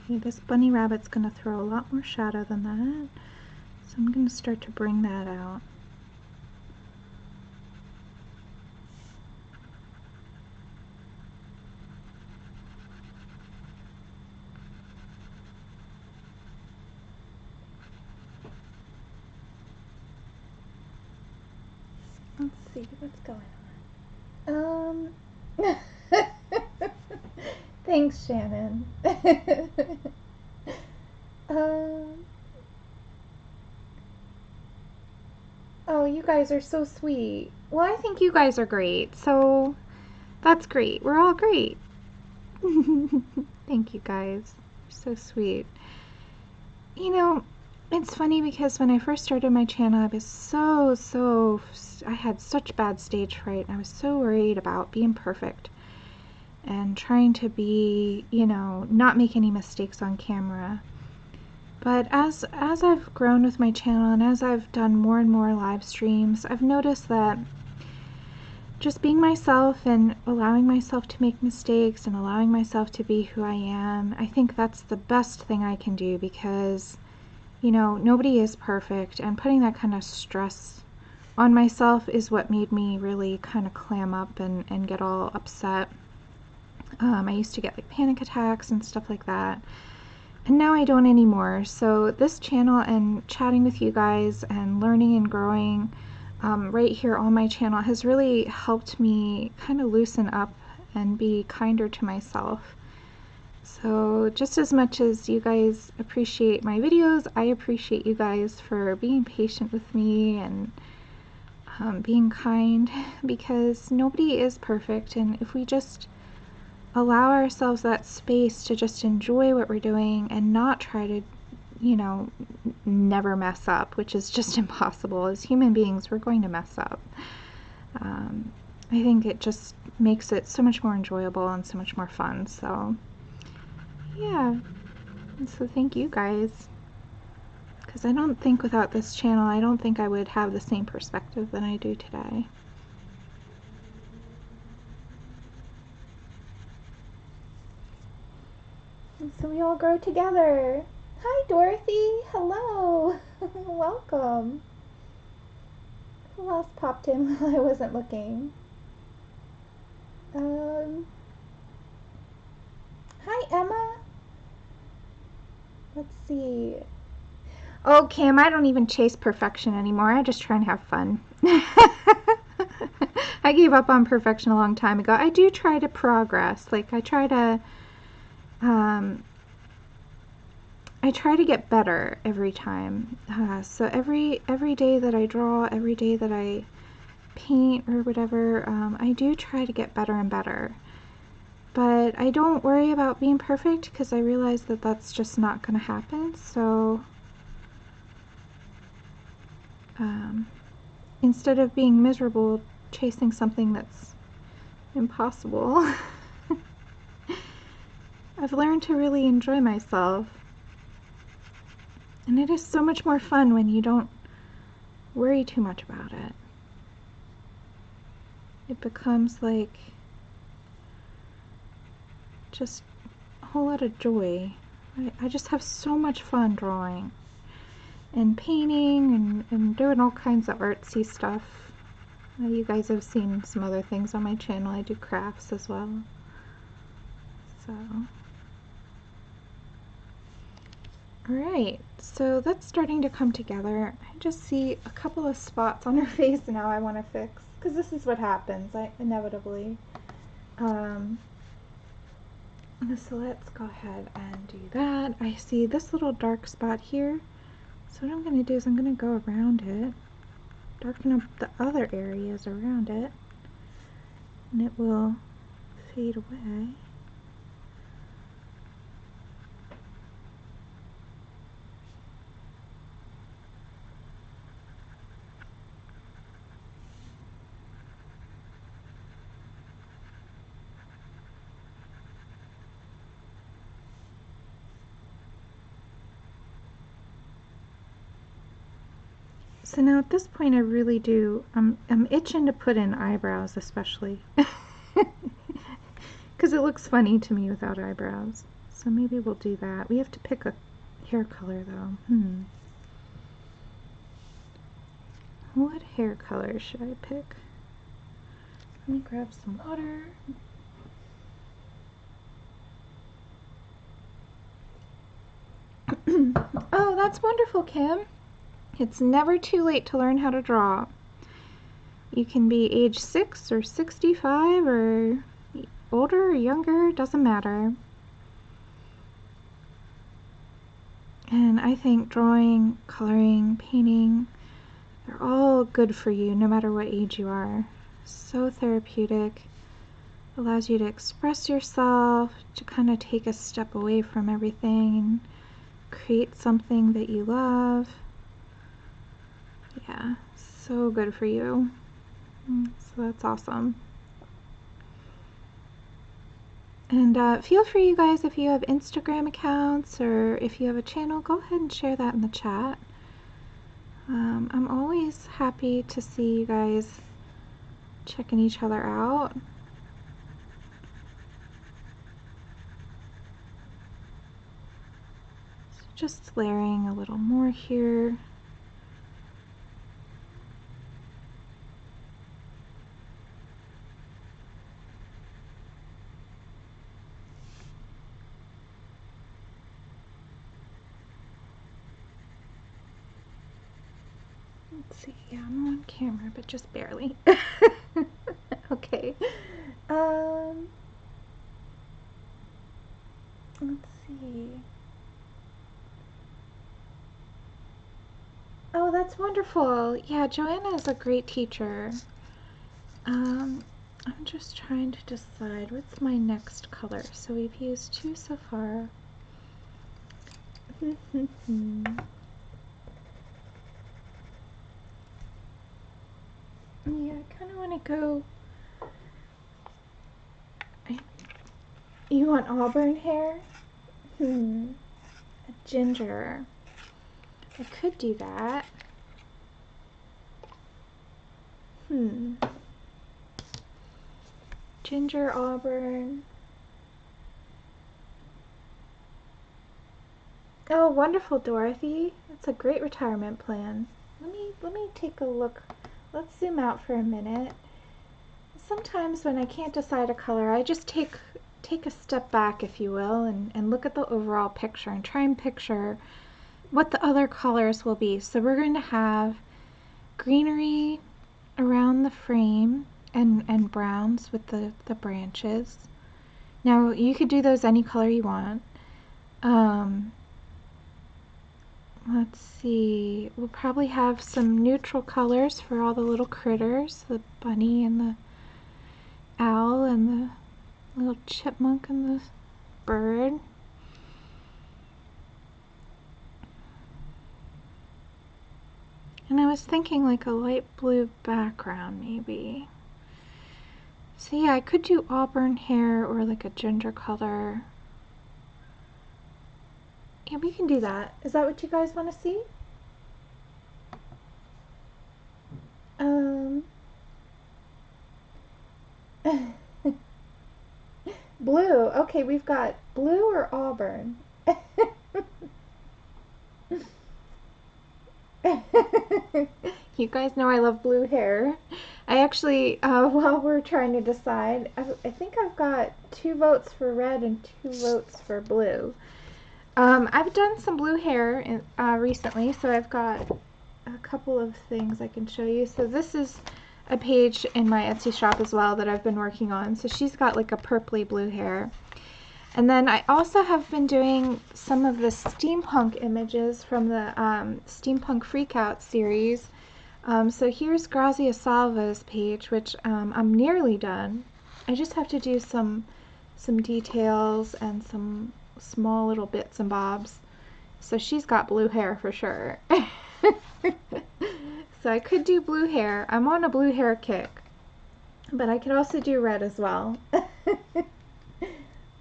Okay, this bunny rabbit's going to throw a lot more shadow than that, so I'm going to start to bring that out. see, what's going on? Thanks, Shannon. Oh, you guys are so sweet. Well, I think you guys are great, so that's great. We're all great. Thank you guys. You're so sweet. You know, it's funny because when I first started my channel, I was I had such bad stage fright, and I was so worried about being perfect and trying to be, you know, not make any mistakes on camera. But as I've grown with my channel and as I've done more and more live streams, I've noticed that just being myself and allowing myself to make mistakes and allowing myself to be who I am, I think that's the best thing I can do, because, you know, nobody is perfect, and putting that kind of stress on myself is what made me really kind of clam up and get all upset. I used to get like panic attacks and stuff like that, and now I don't anymore. So this channel and chatting with you guys and learning and growing right here on my channel has really helped me kind of loosen up and be kinder to myself. So just as much as you guys appreciate my videos, I appreciate you guys for being patient with me and being kind, because nobody is perfect, and if we just allow ourselves that space to just enjoy what we're doing and not try to, you know, never mess up, which is just impossible. As human beings, we're going to mess up. I think it just makes it so much more enjoyable and so much more fun. So yeah, and so thank you guys, because I don't think without this channel, I don't think I would have the same perspective that I do today. And so we all grow together. Hi, Dorothy. Hello. Welcome. Who else popped in while I wasn't looking? Hi, Emma. Let's see. Oh, Kim, I don't even chase perfection anymore. I just try and have fun. I gave up on perfection a long time ago. I do try to progress. Like, I try to get better every time. So every day that I draw, every day that I paint or whatever, I do try to get better and better. But I don't worry about being perfect, because I realize that that's just not going to happen. So instead of being miserable chasing something that's impossible, I've learned to really enjoy myself. And it is so much more fun when you don't worry too much about it. It becomes like just a whole lot of joy. I just have so much fun drawing and painting and doing all kinds of artsy stuff. You guys have seen some other things on my channel. I do crafts as well. So, alright, so that's starting to come together. I just see a couple of spots on her face now I want to fix, because this is what happens, inevitably. So let's go ahead and do that. I see this little dark spot here. So what I'm going to do is I'm going to go around it, darken up the other areas around it, and it will fade away. So now at this point I really do, I'm itching to put in eyebrows, especially. Because it looks funny to me without eyebrows. So maybe we'll do that. We have to pick a hair color though. What hair color should I pick? Let me grab some water. Oh, that's wonderful, Kim. It's never too late to learn how to draw. You can be age 6 or 65 or older or younger, doesn't matter. And I think drawing, coloring, painting, they're all good for you no matter what age you are. So therapeutic. Allows you to express yourself, to kind of take a step away from everything and create something that you love. Yeah, so good for you. So that's awesome. And feel free, you guys, if you have Instagram accounts or if you have a channel, go ahead and share that in the chat. I'm always happy to see you guys checking each other out. So just layering a little more here. Let's see, yeah, I'm on camera, but just barely. Okay. Let's see. Oh, that's wonderful. Yeah, Joanna is a great teacher. I'm just trying to decide what's my next color. So we've used 2 so far. Yeah, I kind of want to go. You want auburn hair? A ginger. I could do that. Ginger auburn. Oh, wonderful, Dorothy. That's a great retirement plan. Let me take a look. Let's zoom out for a minute. Sometimes when I can't decide a color, I just take a step back, if you will, and look at the overall picture and try and picture what the other colors will be. So we're going to have greenery around the frame and browns with the branches. Now you could do those any color you want. Let's see, we'll probably have some neutral colors for all the little critters, the bunny and the owl and the little chipmunk and the bird. And I was thinking like a light blue background maybe. So yeah, I could do auburn hair or like a ginger color. Yeah, we can do that. Is that what you guys want to see? Blue. Okay, we've got blue or auburn. You guys know I love blue hair. I actually, while we're trying to decide, I think I've got 2 votes for red and 2 votes for blue. I've done some blue hair recently, so I've got a couple of things I can show you. So this is a page in my Etsy shop as well that I've been working on. So she's got like a purpley blue hair. And then I also have been doing some of the steampunk images from the Steampunk Freakout series. So here's Grazia Salva's page, which I'm nearly done. I just have to do some details and some small little bits and bobs. So she's got blue hair for sure. So I could do blue hair. I'm on a blue hair kick. But I could also do red as well.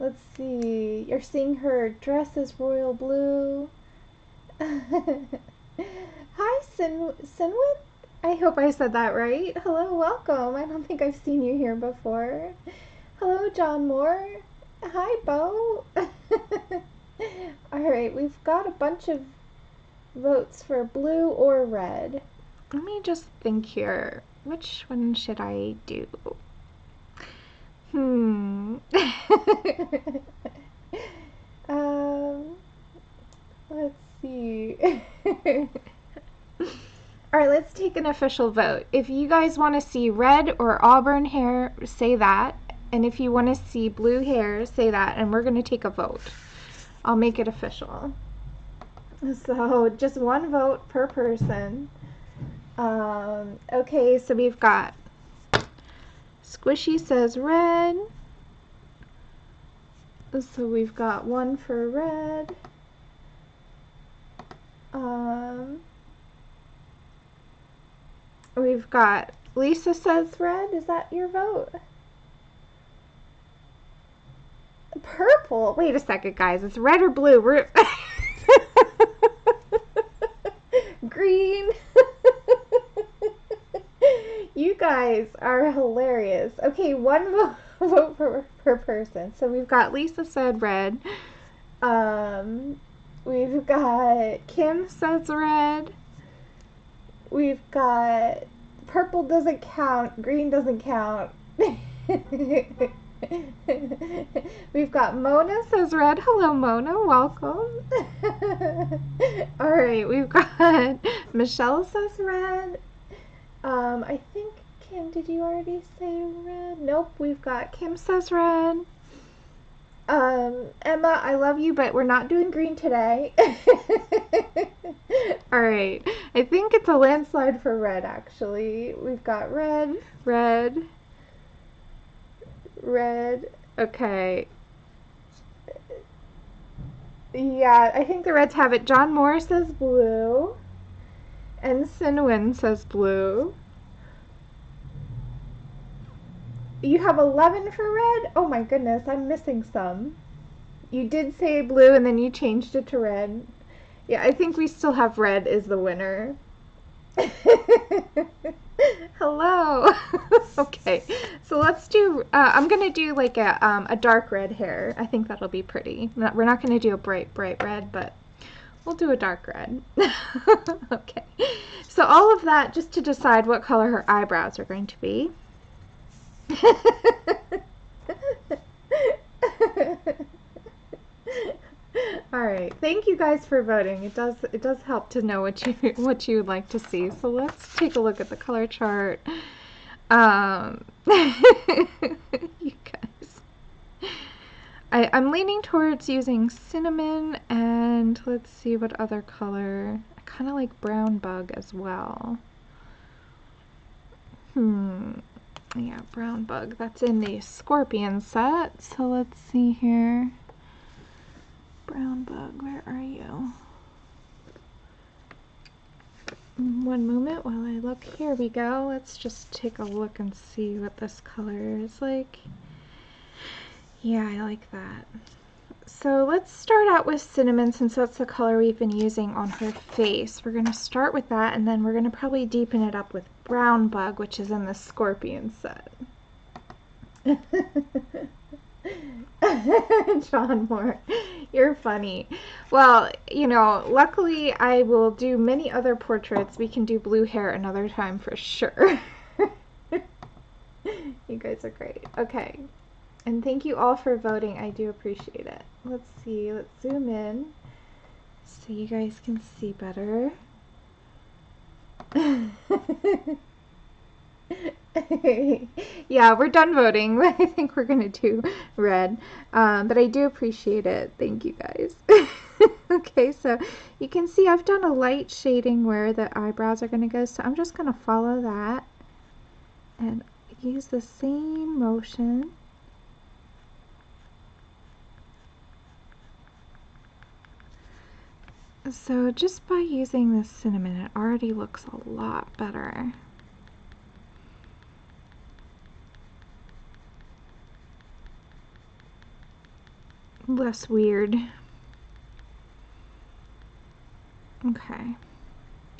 Let's see. You're seeing her dress is royal blue. Hi, Sinwin. I hope I said that right. Hello, welcome. I don't think I've seen you here before. Hello, John Moore. Hi, Bo. Alright, we've got a bunch of votes for blue or red. Let me just think here. Which one should I do? Let's see. All right, let's take an official vote. If you guys want to see red or auburn hair, say that. And if you want to see blue hair, say that. And we're going to take a vote. I'll make it official. So just one vote per person. Okay, so we've got Squishy says red. So we've got one for red. We've got Lisa says red. Is that your vote? Purple. Wait a second, guys. It's red or blue. We're green. You guys are hilarious. Okay, one vote per person. So we've got Lisa said red. We've got Kim says red. We've got purple doesn't count, green doesn't count. We've got Mona says red. Hello, Mona. Welcome. All right, we've got Michelle says red. I think, Kim, did you already say red? Nope, we've got Kim says red. Emma, I love you, but we're not doing green today. All right, I think it's a landslide for red, actually. We've got red, red, red. Okay. Yeah, I think the reds have it. John Moore says blue. And Sinwin says blue. You have 11 for red? Oh my goodness, I'm missing some. You did say blue and then you changed it to red. Yeah, I think we still have red is the winner. Hello. Okay, so let's do, I'm going to do like a dark red hair. I think that'll be pretty. We're not going to do a bright red, but we'll do a dark red. Okay, so all of that just to decide what color her eyebrows are going to be. All right, thank you guys for voting. It does help to know what you would like to see. So let's take a look at the color chart. You guys, I'm leaning towards using cinnamon, and let's see what other color. I kind of like brown bug as well. Yeah, brown bug. That's in the scorpion set. So let's see here. Brown bug, where are you? One moment while I look. Here we go. Let's just take a look and see what this color is like. Yeah, I like that. So let's start out with cinnamon, since that's the color we've been using on her face. We're going to start with that, and then we're going to probably deepen it up with brown bug, which is in the scorpion set. John Moore, you're funny. Well, you know, luckily I will do many other portraits. We can do blue hair another time for sure. You guys are great. Okay. And thank you all for voting. I do appreciate it. Let's see. Let's zoom in so you guys can see better. Yeah, we're done voting. I think we're going to do red. But I do appreciate it. Thank you guys. Okay, so you can see I've done a light shading where the eyebrows are going to go. So I'm just going to follow that and use the same motion. So just by using this cinnamon, it already looks a lot better. Less weird. Okay.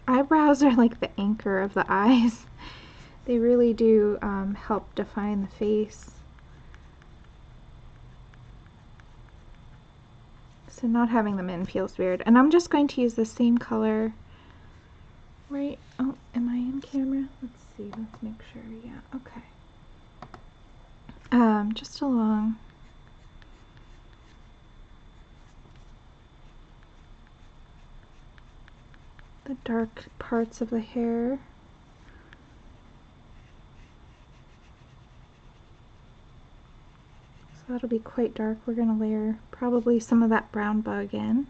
Eyebrows are like the anchor of the eyes. They really do help define the face. So not having them in feels weird. And I'm just going to use the same color. Right? Oh, am I in camera? Let's see. Let's make sure. Yeah. Okay. Just along. the dark parts of the hair. So that'll be quite dark. We're going to layer probably some of that brown bug in.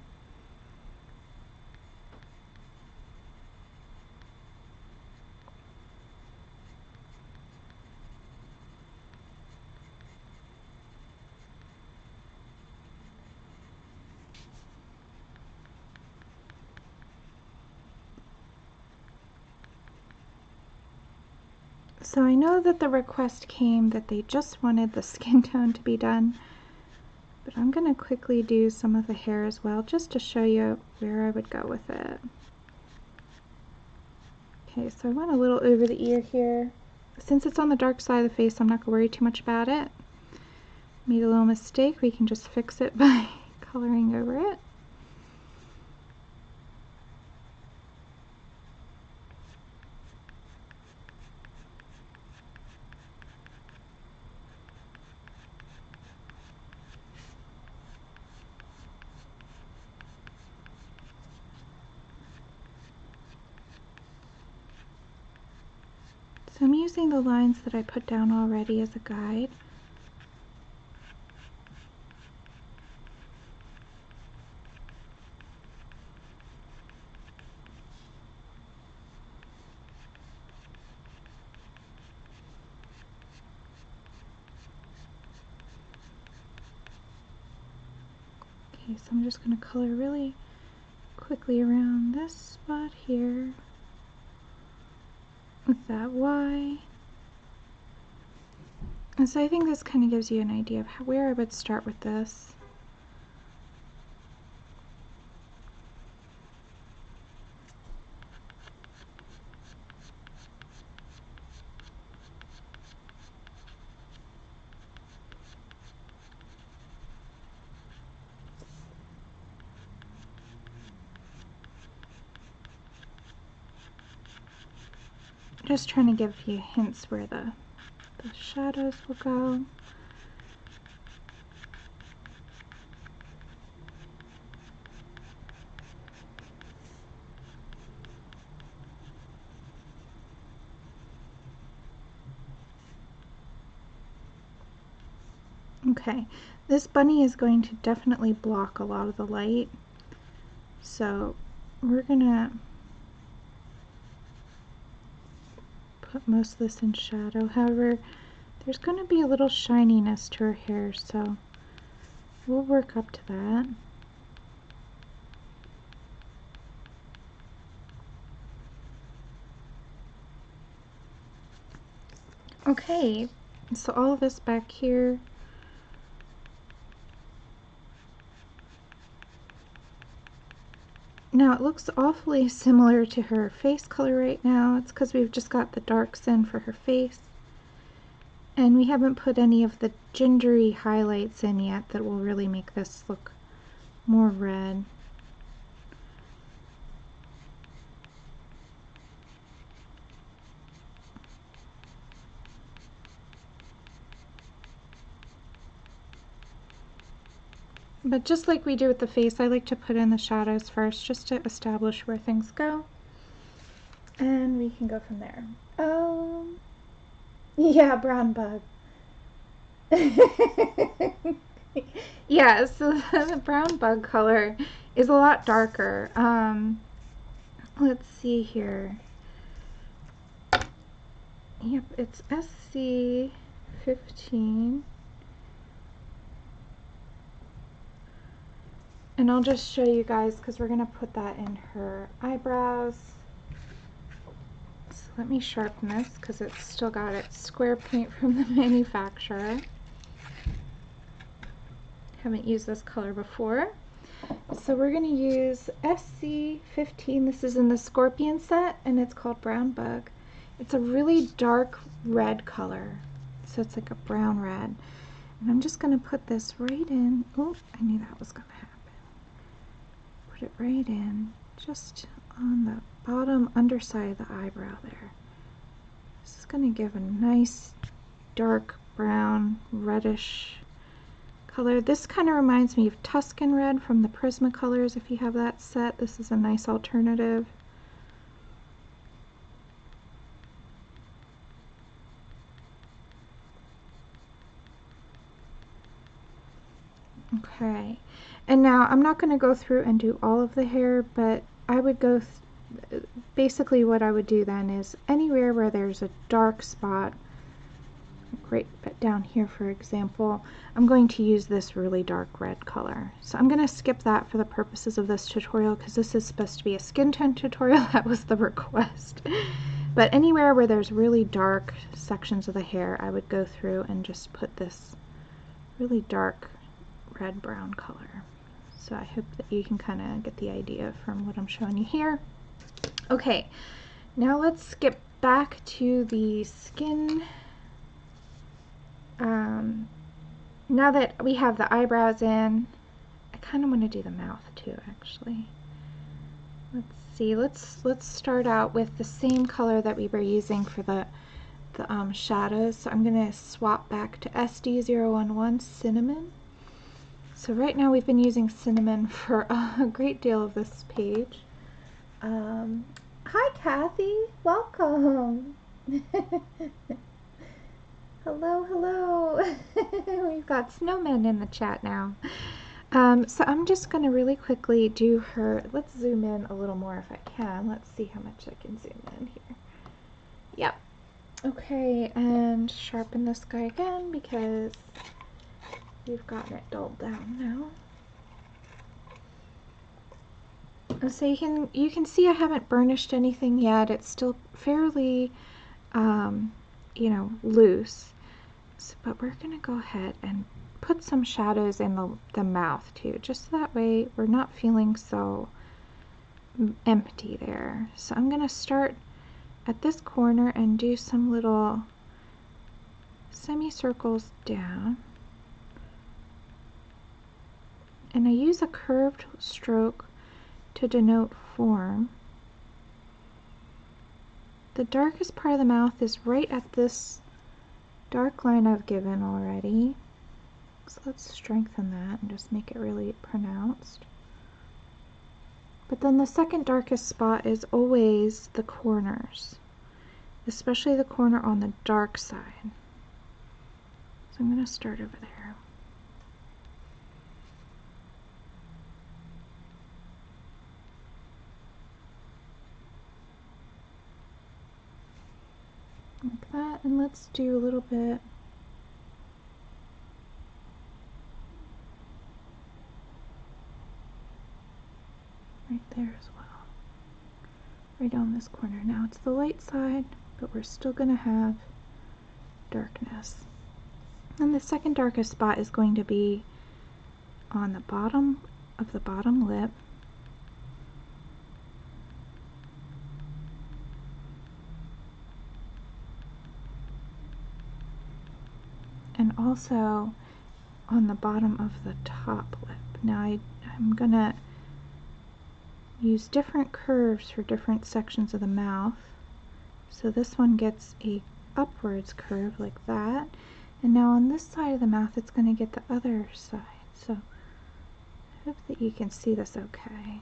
So I know that the request came that they just wanted the skin tone to be done, but I'm going to quickly do some of the hair as well, just to show you where I would go with it. Okay, so I went a little over the ear here. Since it's on the dark side of the face, I'm not going to worry too much about it. Made a little mistake, we can just fix it by coloring over it. So I'm using the lines that I put down already as a guide. Okay, so I'm just going to color really quickly around this spot here with that Y. And so I think this kind of gives you an idea of where I would start with this. Just trying to give you hints where the shadows will go. Okay, this bunny is going to definitely block a lot of the light, so we're gonna put most of this in shadow. However, there's going to be a little shininess to her hair, so we'll work up to that. Okay, so all of this back here, now it looks awfully similar to her face color right now. It's because we've just got the darks in for her face, and we haven't put any of the gingery highlights in yet that will really make this look more red. But just like we do with the face, I like to put in the shadows first just to establish where things go. And we can go from there. Yeah, brown bug. Yeah, so the brown bug color is a lot darker. Let's see here. Yep, it's SC15. And I'll just show you guys because we're going to put that in her eyebrows. So let me sharpen this because it's still got its square paint from the manufacturer. Haven't used this color before. So we're going to use SC15. This is in the Scorpion set and it's called Brown Bug. It's a really dark red color. So it's like a brown red. And I'm just going to put this right in. Oh, I knew that was going to happen. Put it right in, just on the bottom underside of the eyebrow there. This is going to give a nice dark brown reddish color. This kind of reminds me of Tuscan Red from the Prismacolors. If you have that set, this is a nice alternative. Okay, and now I'm not going to go through and do all of the hair, but I would go basically what I would do then is anywhere where there's a dark spot, right down here for example, I'm going to use this really dark red color. So I'm going to skip that for the purposes of this tutorial because this is supposed to be a skin tone tutorial. That was the request. But anywhere where there's really dark sections of the hair, I would go through and just put this really dark red brown color. So I hope that you can kind of get the idea from what I'm showing you here. Okay, now let's skip back to the skin. Now that we have the eyebrows in, I kind of want to do the mouth too, actually. Let's see, let's start out with the same color that we were using for the shadows. So I'm going to swap back to SD011 Cinnamon. So right now we've been using Cinnamon for a great deal of this page. Hi Kathy, welcome. Hello, hello. We've got snowmen in the chat now. So I'm just going to really quickly do her, let's zoom in a little more if I can. Let's see how much I can zoom in here. Yep. Okay, and sharpen this guy again because we've gotten it dulled down now. So you can see I haven't burnished anything yet. It's still fairly, you know, loose. So, but we're going to go ahead and put some shadows in the mouth too, just so that way we're not feeling so empty there. So I'm going to start at this corner and do some little semicircles down. And I use a curved stroke to denote form. The darkest part of the mouth is right at this dark line I've given already. So let's strengthen that and just make it really pronounced. But then the second darkest spot is always the corners, especially the corner on the dark side. So I'm going to start over there. Like that, and let's do a little bit right there as well, right on this corner. Now it's the light side, but we're still going to have darkness. And the second darkest spot is going to be on the bottom of the bottom lip. And also on the bottom of the top lip. Now I'm going to use different curves for different sections of the mouth. So this one gets a upwards curve like that. And now on this side of the mouth it's going to get the other side. So I hope that you can see this okay.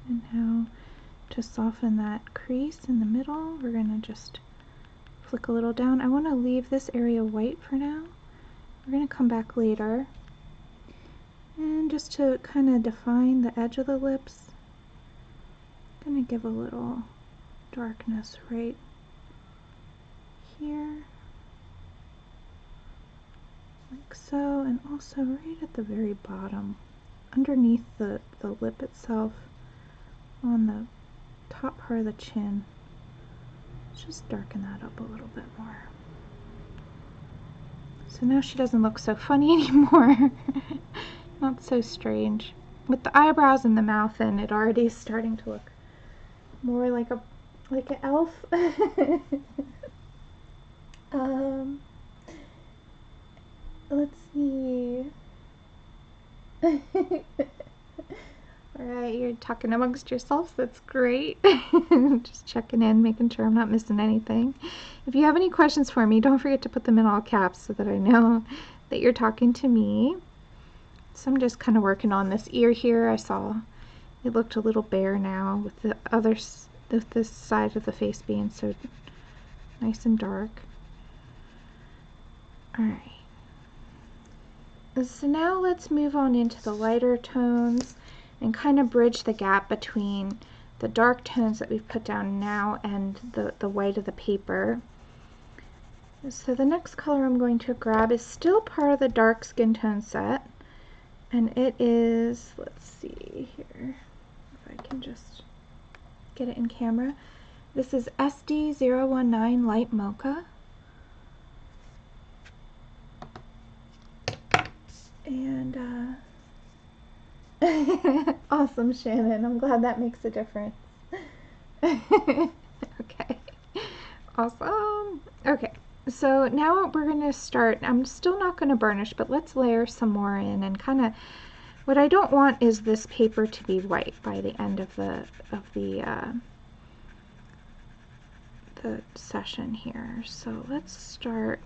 And now to soften that crease in the middle, we're going to just flick a little down. I want to leave this area white for now. We're going to come back later. And just to kind of define the edge of the lips, I'm going to give a little darkness right here, like so, and also right at the very bottom, underneath the lip itself, on the top part of the chin. Let's just darken that up a little bit more. So now she doesn't look so funny anymore. Not so strange. With the eyebrows and the mouth in, it already is starting to look more like an elf. Let's see. Alright, you're talking amongst yourselves, that's great. Just checking in, making sure I'm not missing anything. If you have any questions for me, don't forget to put them in all caps so that I know that you're talking to me. So I'm just kind of working on this ear here. I saw it looked a little bare now with the this side of the face being so nice and dark. Alright. So now let's move on into the lighter tones and kind of bridge the gap between the dark tones that we've put down now and the white of the paper. So the next color I'm going to grab is still part of the dark skin tone set, and it is, let's see here, if I can just get it in camera. This is SD019 Light Mocha. And awesome, Shannon. I'm glad that makes a difference. Okay. Awesome. Okay. So now we're going to start. I'm still not going to burnish, but let's layer some more in, and kind of what I don't want is this paper to be white by the end of the session here. So let's start.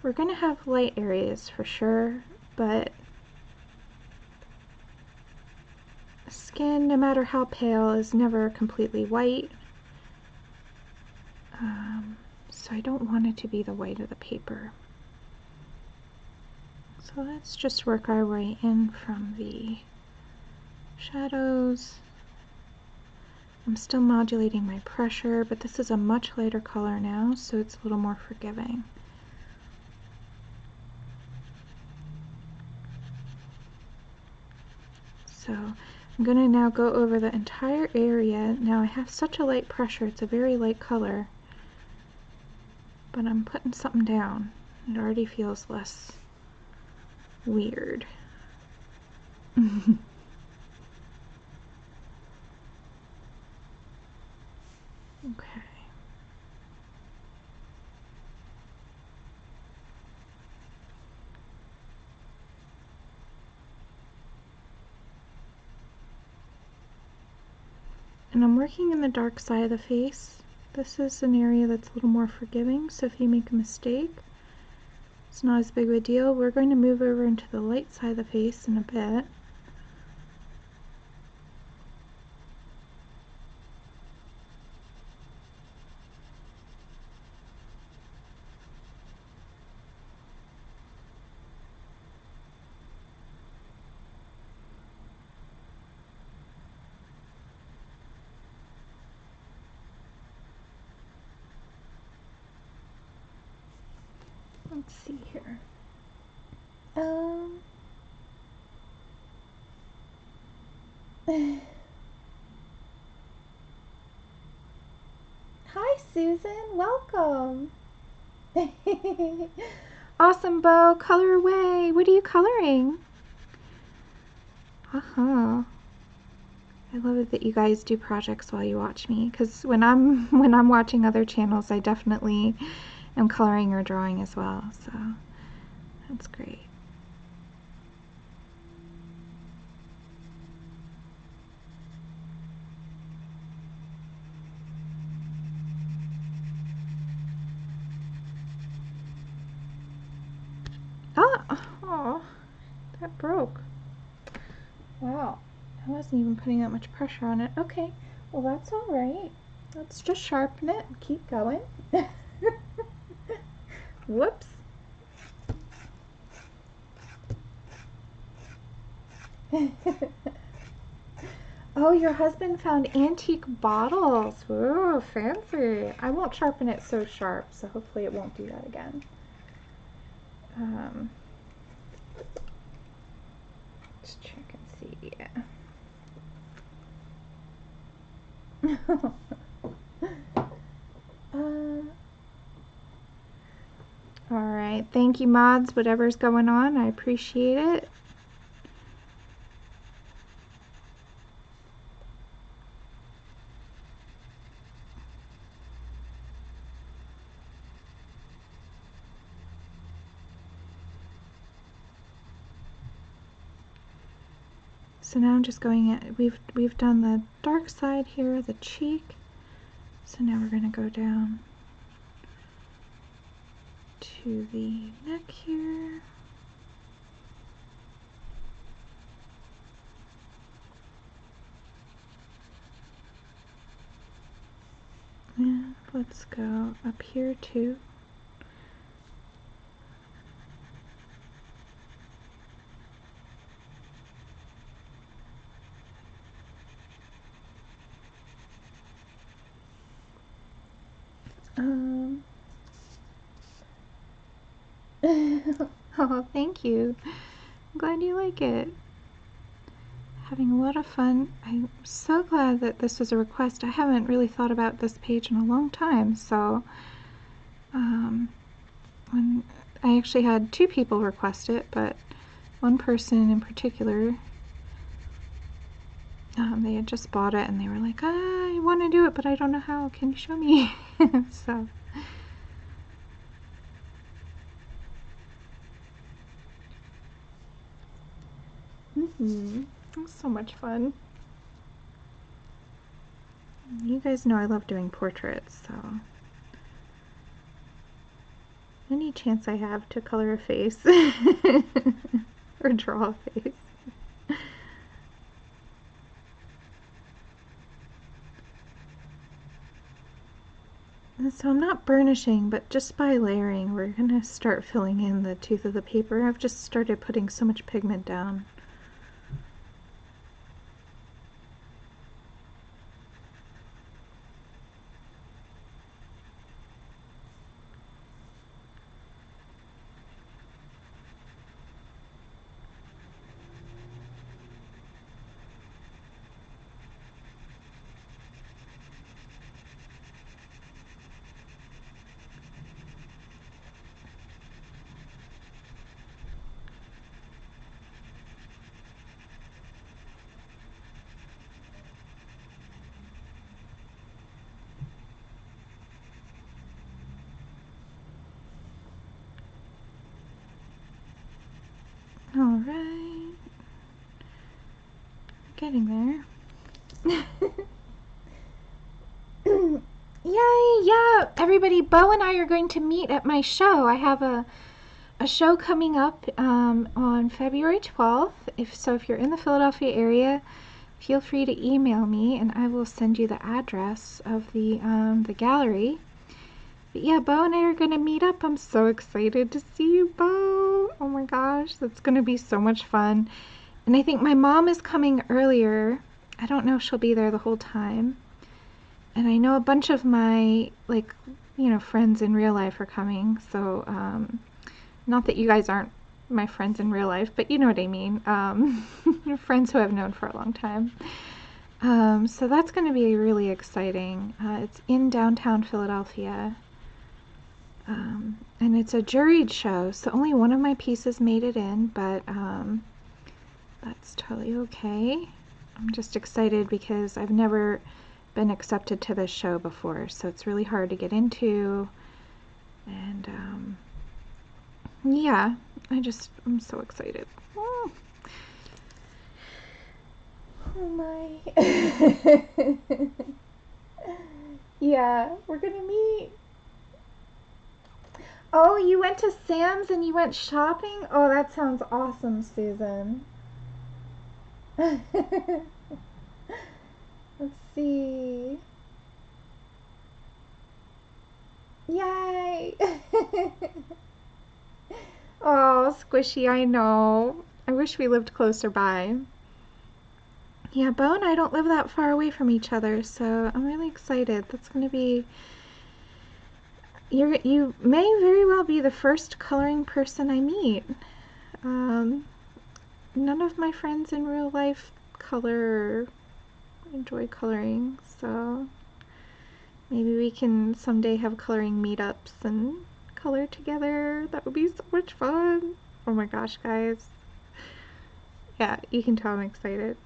We're going to have light areas for sure, but skin, no matter how pale, is never completely white. So I don't want it to be the white of the paper. So let's just work our way in from the shadows. I'm still modulating my pressure, but this is a much lighter color now, so it's a little more forgiving. So I'm going to now go over the entire area. Now I have such a light pressure, it's a very light color, but I'm putting something down. It already feels less weird. Okay. And I'm working in the dark side of the face. This is an area that's a little more forgiving, so if you make a mistake, it's not as big of a deal. We're going to move over into the light side of the face in a bit. Let's see here. Hi, Susan. Welcome. Awesome, Bo. Color away. What are you coloring? I love it that you guys do projects while you watch me, because when I'm watching other channels, I definitely am coloring or drawing as well. So that's great. Oh, that broke. Wow, I wasn't even putting that much pressure on it. Okay, well that's all right. Let's just sharpen it and keep going. Whoops. Oh, your husband found antique bottles. Ooh, fancy. I won't sharpen it so sharp, so hopefully it won't do that again. Let's check and see. Alright, thank you, mods, whatever's going on. I appreciate it. So now I'm just going at, we've done the dark side here, the cheek. So now we're going to go down to the neck here. And let's Let's go up here too. Oh, thank you. I'm glad you like it. Having a lot of fun. I'm so glad that this was a request. I haven't really thought about this page in a long time, so when I actually had 2 people request it, but one person in particular, they had just bought it and they were like, I want to do it, but I don't know how. Can you show me? So it was so much fun. You guys know I love doing portraits, so any chance I have to color a face or draw a face. And so I'm not burnishing, but just by layering, we're gonna start filling in the tooth of the paper. I've just started putting so much pigment down. All right, getting there. Yay, yeah, everybody, Bo and I are going to meet at my show. I have a show coming up on February 12th. If you're in the Philadelphia area, feel free to email me and I will send you the address of the gallery. But yeah, Bo and I are going to meet up. I'm so excited to see you, Bo. Oh my gosh, that's going to be so much fun. And I think my mom is coming earlier. I don't know if she'll be there the whole time. And I know a bunch of my, like, you know, friends in real life are coming. So, not that you guys aren't my friends in real life, but you know what I mean. Friends who I've known for a long time. So that's going to be really exciting. It's in downtown Philadelphia. And it's a juried show, so only one of my pieces made it in, but that's totally okay. I'm just excited because I've never been accepted to this show before, so it's really hard to get into. And yeah, I'm so excited. Oh, oh my. Yeah, we're gonna meet. Oh, you went to Sam's and you went shopping? Oh, that sounds awesome, Susan. Let's see. Yay! Oh, Squishy, I know. I wish we lived closer by. Yeah, Bo and I don't live that far away from each other, so I'm really excited. That's going to be... You may very well be the first coloring person I meet. None of my friends in real life color or enjoy coloring, so maybe we can someday have coloring meetups and color together. That would be so much fun. Oh my gosh, guys. Yeah, you can tell I'm excited.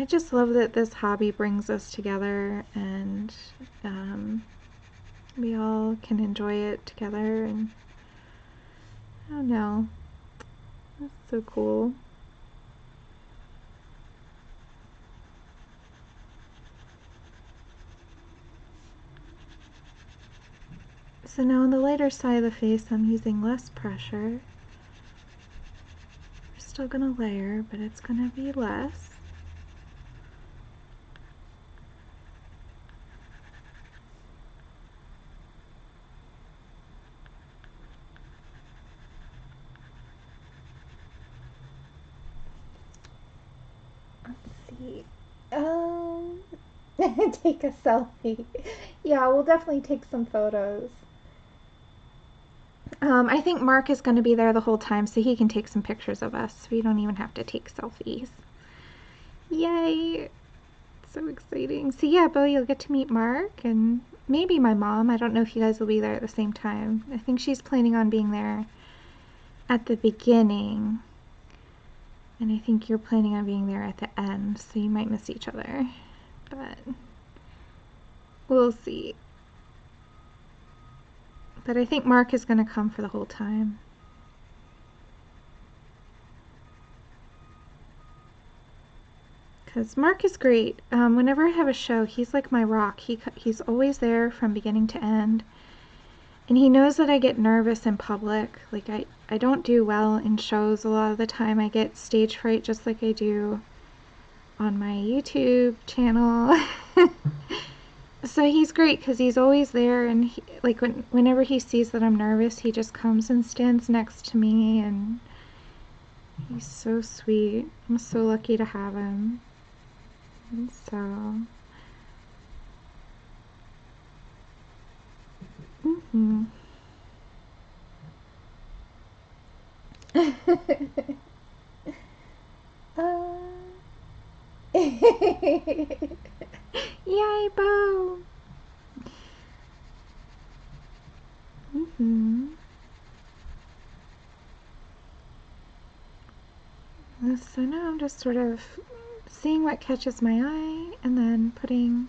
I just love that this hobby brings us together and we all can enjoy it together, and I don't know, that's so cool. So now on the lighter side of the face I'm using less pressure. We're still going to layer, but it's going to be less. see. Take a selfie. Yeah, we'll definitely take some photos. I think Mark is going to be there the whole time so he can take some pictures of us. We don't even have to take selfies. Yay! So exciting. So yeah, Bo, you'll get to meet Mark and maybe my mom. I don't know if you guys will be there at the same time. I think she's planning on being there at the beginning. And I think you're planning on being there at the end, so you might miss each other. But we'll see. But I think Mark is going to come for the whole time. Because Mark is great. Whenever I have a show, he's like my rock. He's always there from beginning to end. And he knows that I get nervous in public. Like, I don't do well in shows a lot of the time. I get stage fright just like I do on my YouTube channel. So he's great because he's always there, and he, like whenever he sees that I'm nervous, he just comes and stands next to me, and he's so sweet. I'm so lucky to have him. And so, Yay, Bo! So now I'm just sort of seeing what catches my eye and then putting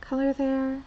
color there.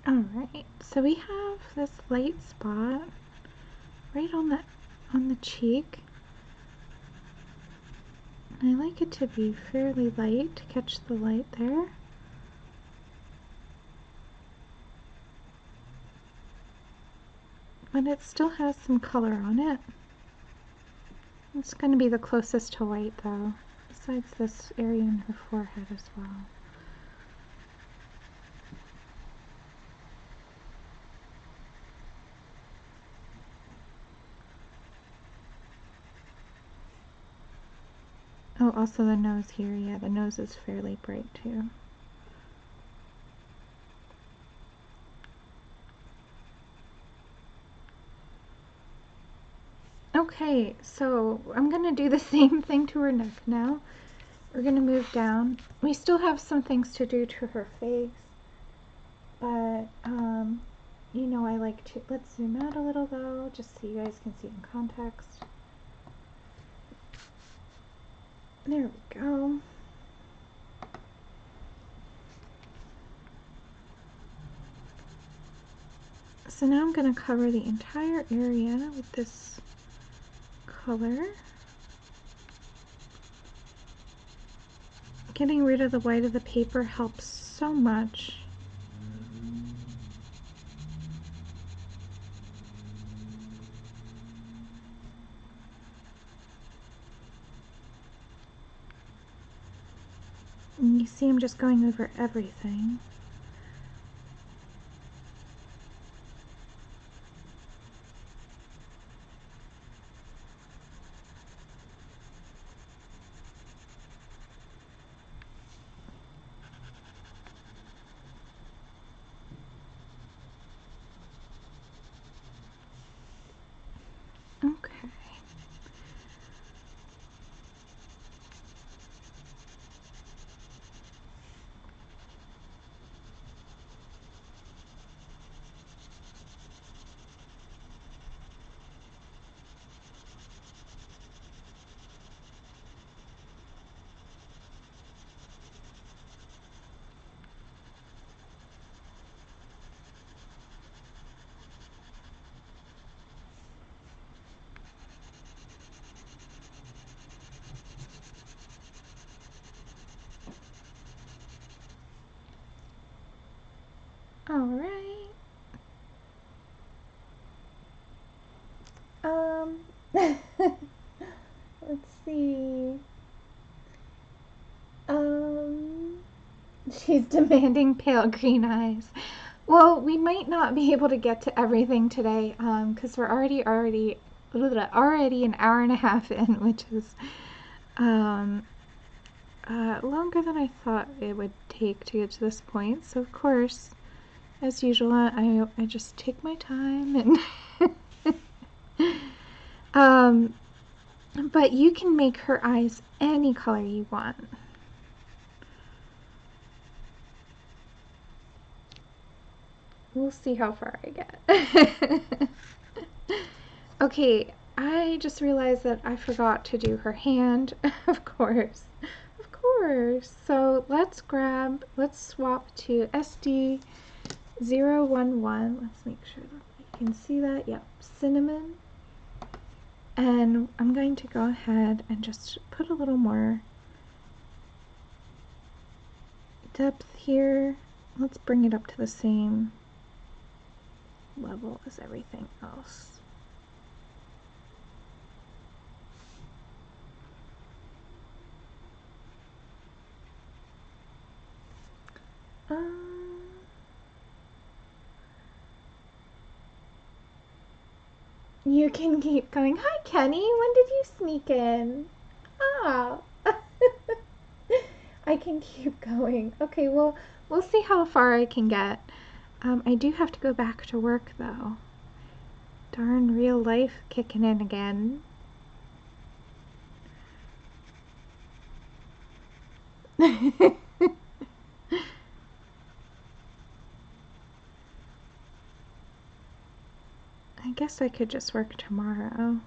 Alright, so we have this light spot right on the cheek. I like it to be fairly light to catch the light there. But it still has some color on it. It's going to be the closest to white though, besides this area in her forehead as well. Oh, also the nose here. Yeah, the nose is fairly bright too. Okay, so I'm going to do the same thing to her neck now. We're going to move down. We still have some things to do to her face, but you know, I like to, let's zoom out a little though, just so you guys can see in context. There we go. So now I'm going to cover the entire area with this color. Getting rid of the white of the paper helps so much. And you see I'm just going over everything. Okay. All right. Let's see. She's demanding pale green eyes. Well, we might not be able to get to everything today, because we're already an hour and a half in, which is longer than I thought it would take to get to this point. So of course, as usual, I just take my time and but you can make her eyes any color you want. We'll see how far I get. Okay, I just realized that I forgot to do her hand, of course. Of course. So let's swap to SD011. Let's make sure that you can see that. Yep, Cinnamon. And I'm going to go ahead and just put a little more depth here. Let's bring it up to the same level as everything else. You can keep going. Hi, Kenny. When did you sneak in? Oh. I can keep going. Okay, well, we'll see how far I can get. I do have to go back to work, though. Darn real life kicking in again. I guess I could just work tomorrow.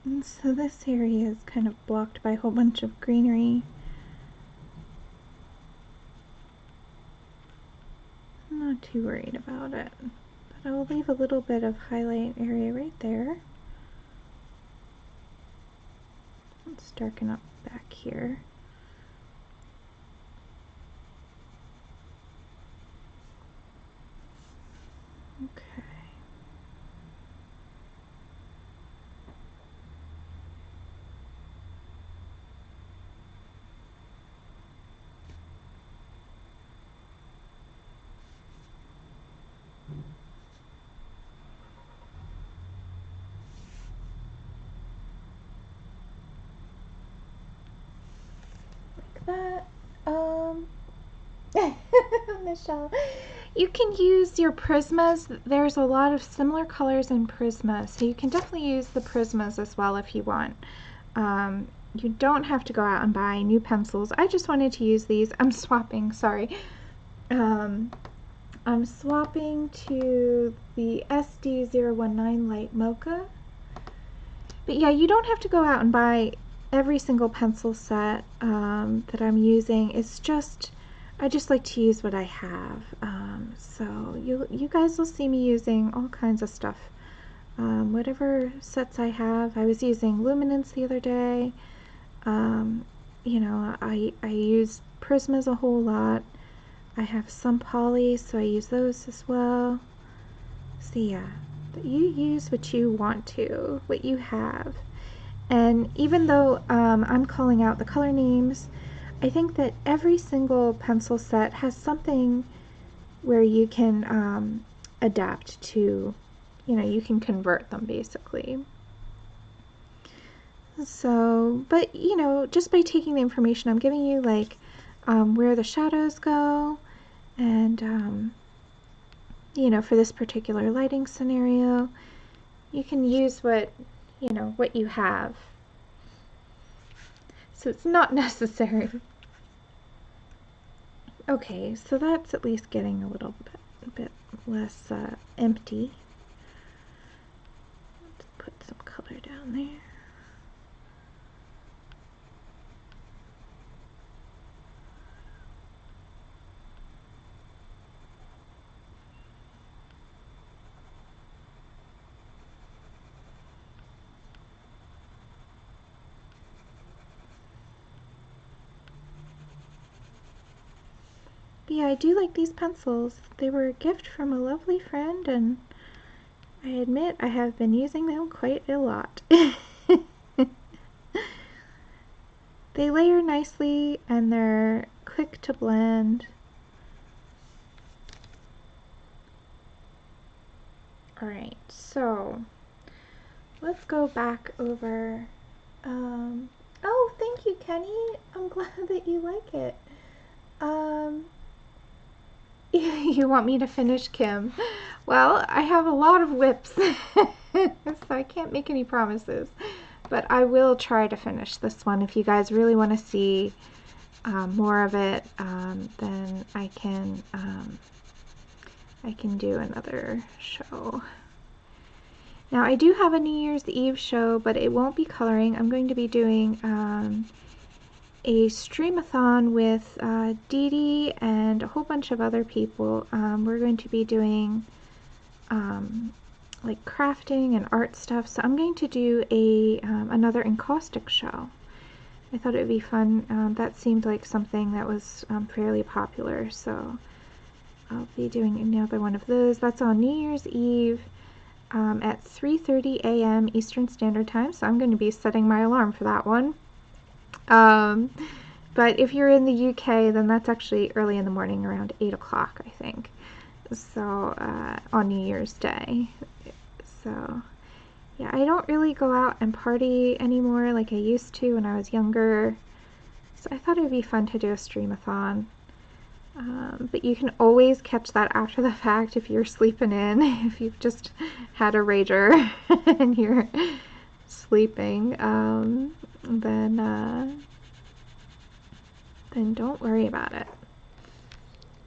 And so this area is kind of blocked by a whole bunch of greenery. I'm not too worried about it, but I will leave a little bit of highlight area right there. Let's darken up back here. Okay. That Michelle, you can use your Prismas. There's a lot of similar colors in Prisma, so you can definitely use the Prismas as well if you want. You don't have to go out and buy new pencils. I just wanted to use these. I'm swapping, sorry. I'm swapping to the SD019 Light Mocha. But yeah, you don't have to go out and buy every single pencil set that I'm using. It's just I just like to use what I have. So you guys will see me using all kinds of stuff. Whatever sets I have. I was using luminance the other day. You know, I use Prismas a whole lot. I have some poly, so I use those as well. So yeah, you use what you want to, what you have. And even though I'm calling out the color names, I think that every single pencil set has something where you can adapt to, you know, you can convert them basically. So, but you know, just by taking the information I'm giving you, like where the shadows go, and you know, for this particular lighting scenario, you can use what, you know, what you have. So it's not necessary. Okay, so that's at least getting a little bit less empty. Let's put some color down there. But yeah, I do like these pencils. They were a gift from a lovely friend, and I admit I have been using them quite a lot. They layer nicely and they're quick to blend. Alright, so let's go back over. Oh, thank you, Kenny. I'm glad that you like it. You want me to finish, Kim? Well, I have a lot of whips, so I can't make any promises. But I will try to finish this one. If you guys really want to see more of it, then I can do another show. Now I do have a New Year's Eve show, but it won't be coloring. I'm going to be doing a streamathon with Dee Dee and a whole bunch of other people. We're going to be doing like crafting and art stuff, so I'm going to do another encaustic show. I thought it would be fun. That seemed like something that was fairly popular, so I'll be doing another one of those. That's on New Year's Eve at 3:30 a.m. Eastern Standard Time, so I'm going to be setting my alarm for that one. But if you're in the UK, then that's actually early in the morning, around 8 o'clock, I think. So, on New Year's Day. So, yeah, I don't really go out and party anymore like I used to when I was younger. So I thought it would be fun to do a streamathon. But you can always catch that after the fact if you're sleeping in, if you've just had a rager and you're sleeping, then don't worry about it.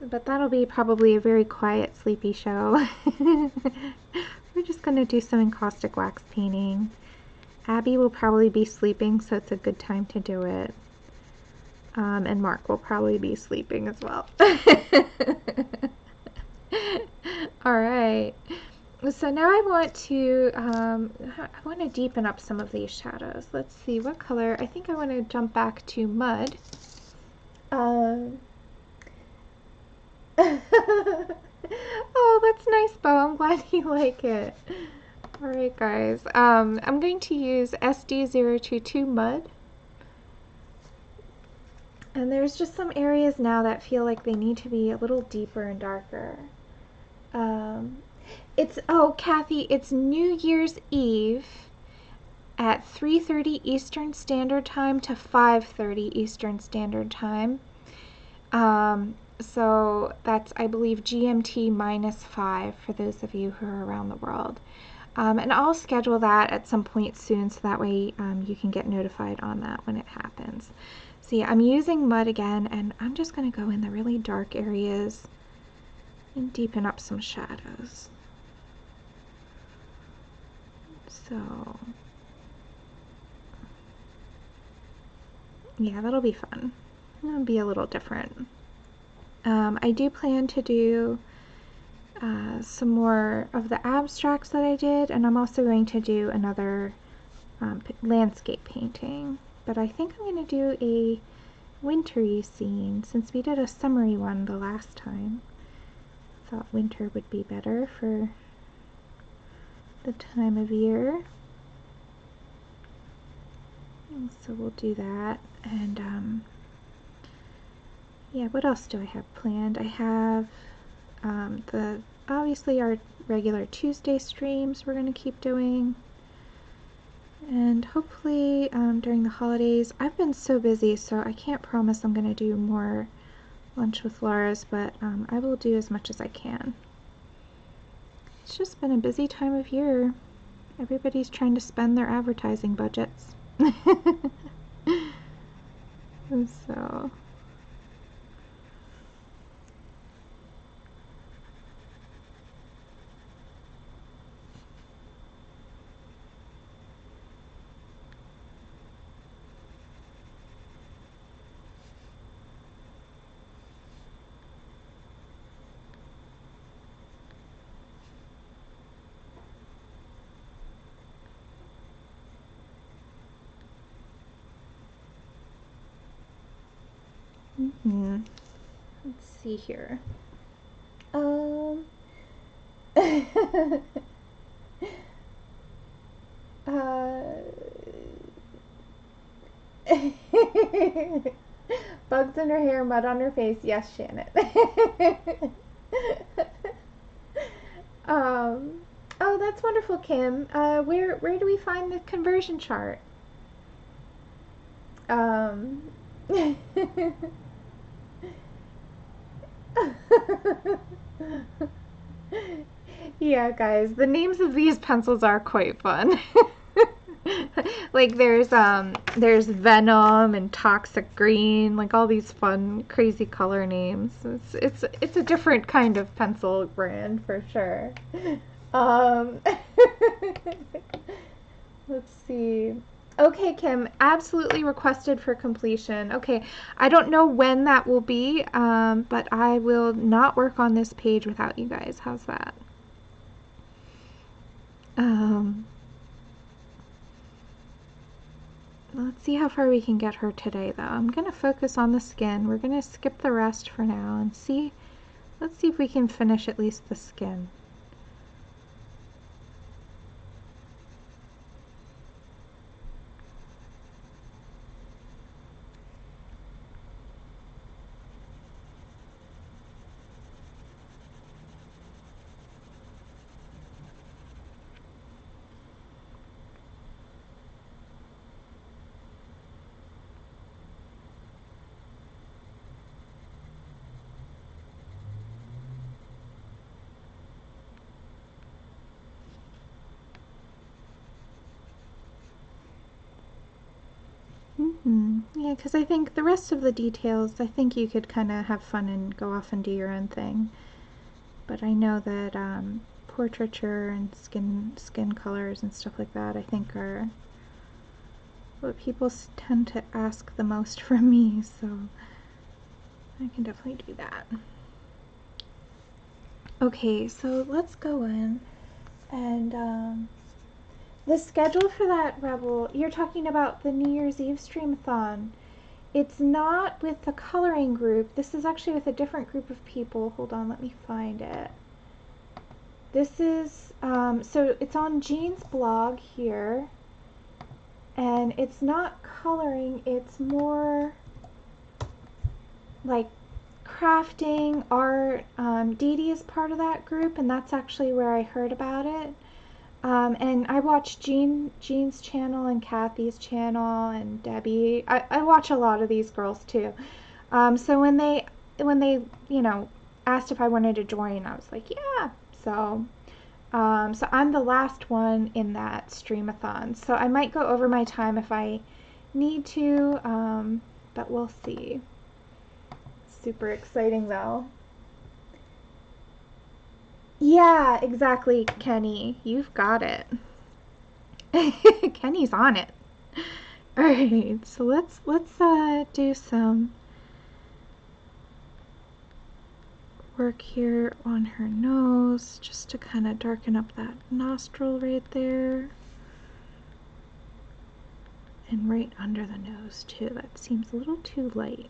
But that'll be probably a very quiet, sleepy show. We're just going to do some encaustic wax painting. Abby will probably be sleeping, so it's a good time to do it. And Mark will probably be sleeping as well. Alright. So now I want to deepen up some of these shadows. Let's see, what color? I think I want to jump back to Mud. Oh, that's nice, Bo. I'm glad you like it. Alright, guys. I'm going to use SD022 Mud. And there's just some areas now that feel like they need to be a little deeper and darker. Oh, Kathy, it's New Year's Eve at 3:30 Eastern Standard Time to 5:30 Eastern Standard Time. So that's, I believe, GMT -5 for those of you who are around the world. And I'll schedule that at some point soon, so that way you can get notified on that when it happens. So yeah, I'm using Mud again, and I'm just going to go in the really dark areas and deepen up some shadows. So yeah, that'll be fun. It'll be a little different. I do plan to do some more of the abstracts that I did, and I'm also going to do another landscape painting. But I think I'm going to do a wintry scene since we did a summery one the last time. Thought winter would be better for the time of year. And so we'll do that. And yeah, what else do I have planned? I have obviously our regular Tuesday streams we're going to keep doing. And hopefully during the holidays, I've been so busy, so I can't promise I'm going to do more Lunch with Laura's, but I will do as much as I can. It's just been a busy time of year. Everybody's trying to spend their advertising budgets. So... Let's see here. Bugs in her hair, mud on her face. Yes, Shannon. Oh, that's wonderful, Kim. Where do we find the conversion chart? Yeah, guys, the names of these pencils are quite fun. Like there's Venom and Toxic Green, like all these fun, crazy color names. It's a different kind of pencil brand for sure. Let's see. Okay, Kim, absolutely requested for completion. Okay, I don't know when that will be, but I will not work on this page without you guys. How's that? Let's see how far we can get her today, though. I'm going to focus on the skin. We're going to skip the rest for now and see. Let's see if we can finish at least the skin. Yeah, because I think the rest of the details, I think you could kind of have fun and go off and do your own thing. But I know that portraiture and skin colors and stuff like that, I think are what people tend to ask the most from me, so I can definitely do that. Okay, so let's go in and the schedule for that, Rebel, you're talking about the New Year's Eve streamathon. It's not with the coloring group. This is actually with a different group of people. Hold on, let me find it. This is, so it's on Jean's blog here. And it's not coloring, it's more like crafting, art. Dee Dee is part of that group, and that's actually where I heard about it. And I watch Jean's channel and Kathy's channel and Debbie. I watch a lot of these girls too. So when they you know asked if I wanted to join, I was like, yeah. So so I'm the last one in that streamathon. So I might go over my time if I need to, but we'll see. Super exciting though. Yeah, exactly, Kenny. You've got it. Kenny's on it. All right, so let's do some. work here on her nose just to kind of darken up that nostril right there. And right under the nose too. That seems a little too light.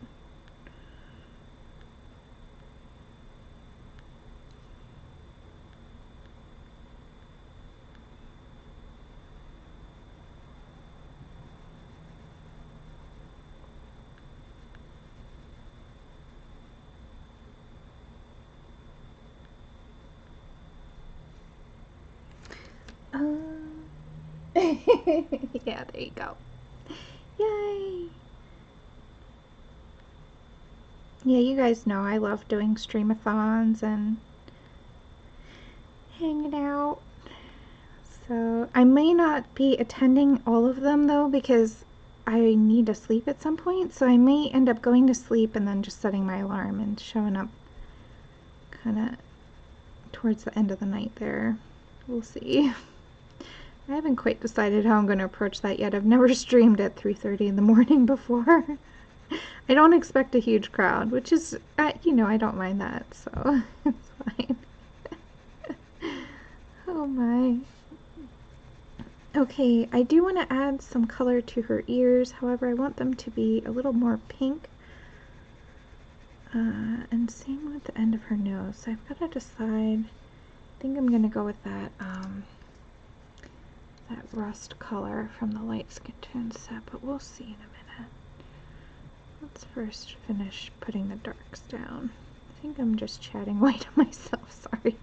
Yeah, there you go. Yay! Yeah, you guys know I love doing streamathons and hanging out. So I may not be attending all of them though, because I need to sleep at some point. So I may end up going to sleep and then just setting my alarm and showing up kind of towards the end of the night there. We'll see. I haven't quite decided how I'm going to approach that yet. I've never streamed at 3:30 in the morning before. I don't expect a huge crowd, which is, you know, I don't mind that, so it's fine. Oh my. Okay, I do want to add some color to her ears. However, I want them to be a little more pink. And same with the end of her nose. So I've got to decide. I think I'm going to go with that that rust color from the light skin tone set, but we'll see in a minute. Let's first finish putting the darks down. I think I'm just chatting away to myself, sorry.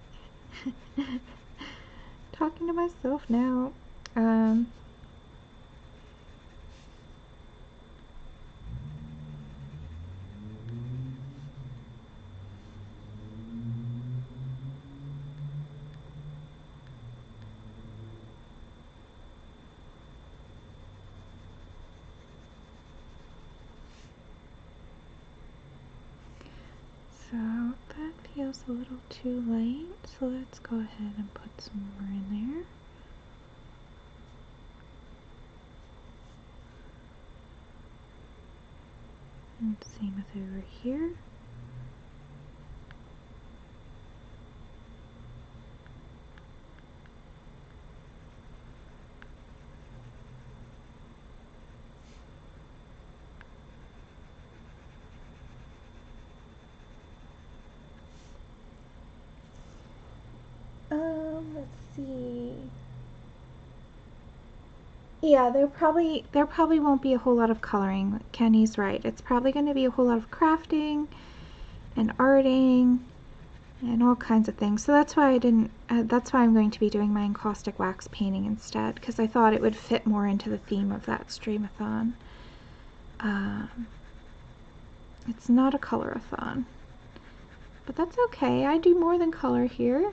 Talking to myself now. So that feels a little too light, so let's go ahead and put some more in there. And same with over here. Let's see. Yeah, there probably won't be a whole lot of coloring. Kenny's right. It's probably going to be a whole lot of crafting and arting and all kinds of things. So that's why I didn't. That's why I'm going to be doing my encaustic wax painting instead, because I thought it would fit more into the theme of that streamathon. It's not a colorathon, but that's okay. I do more than color here.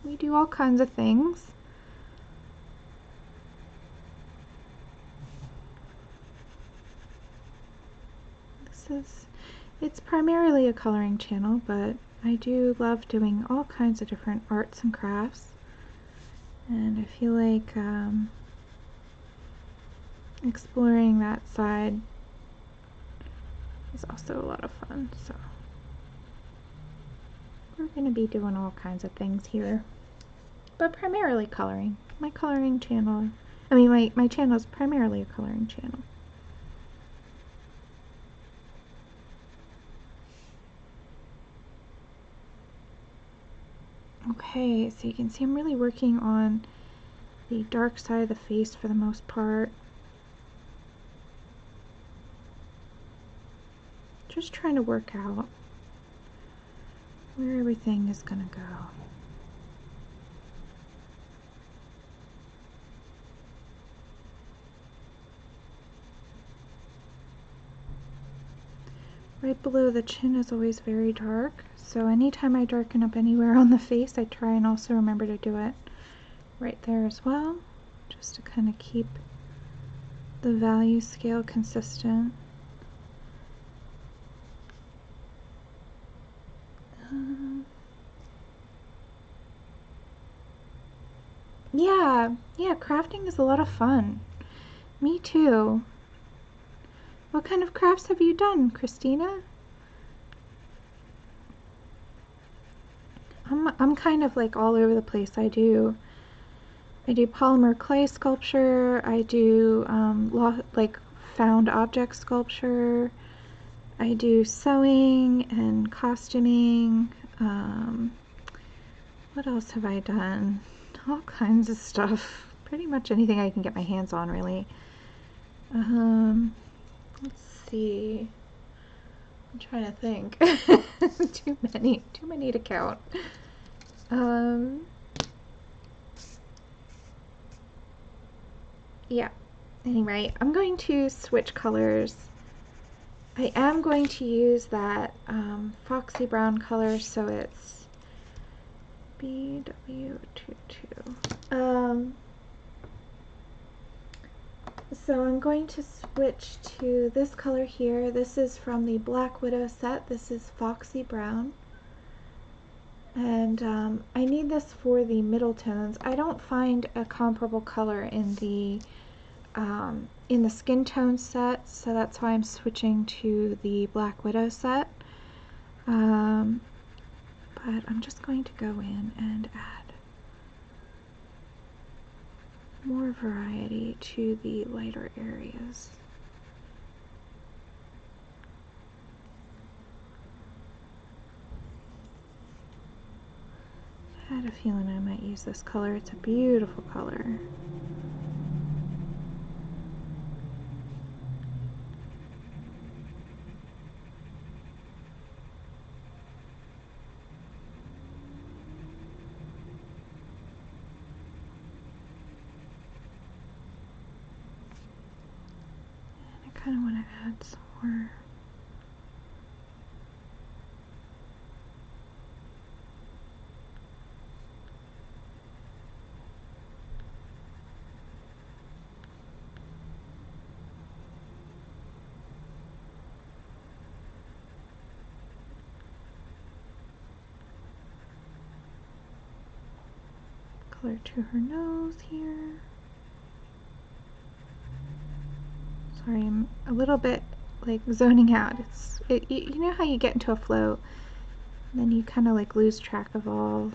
We do all kinds of things. It's primarily a coloring channel, but I do love doing all kinds of different arts and crafts, and I feel like exploring that side is also a lot of fun. So we're going to be doing all kinds of things here, but primarily coloring. My coloring channel, I mean my channel is primarily a coloring channel. Okay, so you can see I'm really working on the dark side of the face for the most part. Just trying to work out where everything is gonna go. Right below the chin is always very dark, so anytime I darken up anywhere on the face, I try and also remember to do it right there as well, just to kind of keep the value scale consistent. Yeah, crafting is a lot of fun. Me too. What kind of crafts have you done, Christina? I'm kind of like all over the place. I do polymer clay sculpture. I do like found object sculpture. I do sewing and costuming. What else have I done? All kinds of stuff. Pretty much anything I can get my hands on, really. Let's see. I'm trying to think. Too many to count. Yeah. Anyway, I'm going to switch colors. I am going to use that Foxy brown color, so it's BW22. So I'm going to switch to this color here. This is from the Black Widow set. This is Foxy Brown. And I need this for the middle tones. I don't find a comparable color in the skin tone set, so that's why I'm switching to the Black Widow set. But I'm just going to go in and add more variety to the lighter areas. I had a feeling I might use this color. It's a beautiful color. I kind of want to add some more. Color to her nose here. Sorry, I'm a little bit like zoning out. You know how you get into a flow, and then you kind of like lose track of all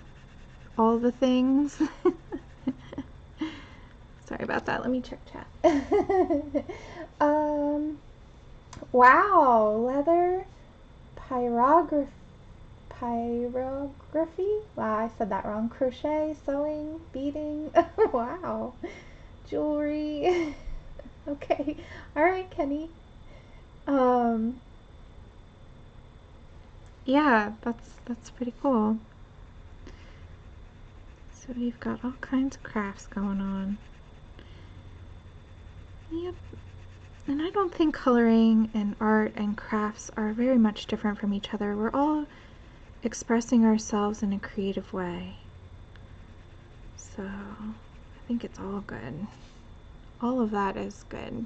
the things. Sorry about that. Let me check chat. Wow, leather pyrography. Wow, I said that wrong. Crochet, sewing, beading. Wow, jewelry. Okay, all right, Kenny. Yeah, that's pretty cool. So we've got all kinds of crafts going on. Yep. And I don't think coloring and art and crafts are very much different from each other. We're all expressing ourselves in a creative way. So I think it's all good. All of that is good.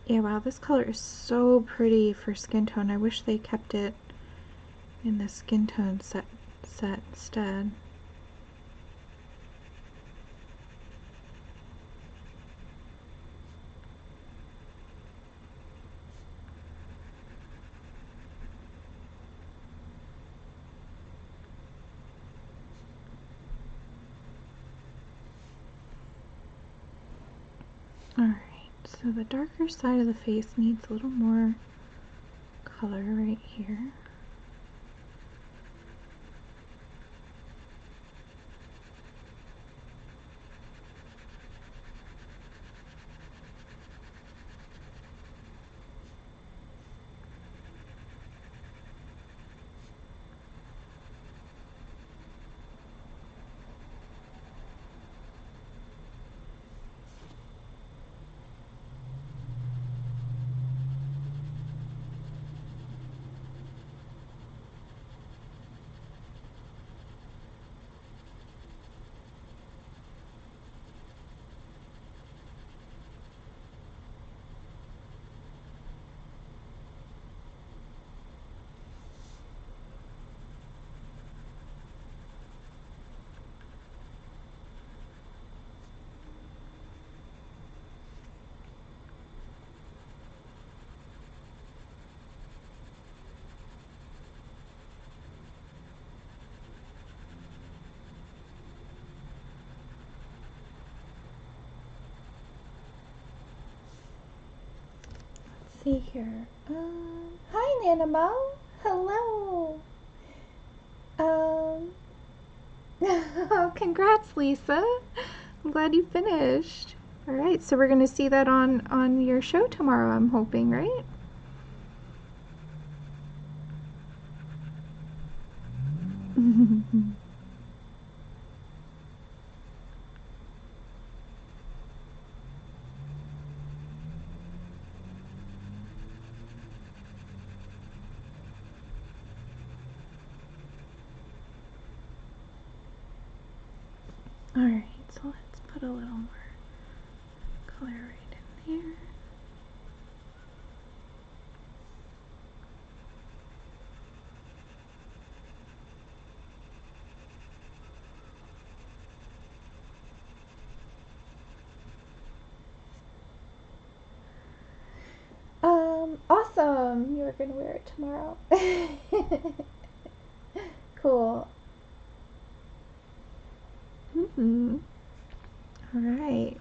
Yeah, wow, this color is so pretty for skin tone. I wish they kept it in the skin tone set instead. Alright, so the darker side of the face needs a little more color right here. see here. Hi, Nanamo. Hello. Congrats, Lisa. I'm glad you finished. All right, so we're gonna see that on your show tomorrow, I'm hoping, right? All right, so let's put a little more color right in there. Awesome. You are going to wear it tomorrow. Cool. All right.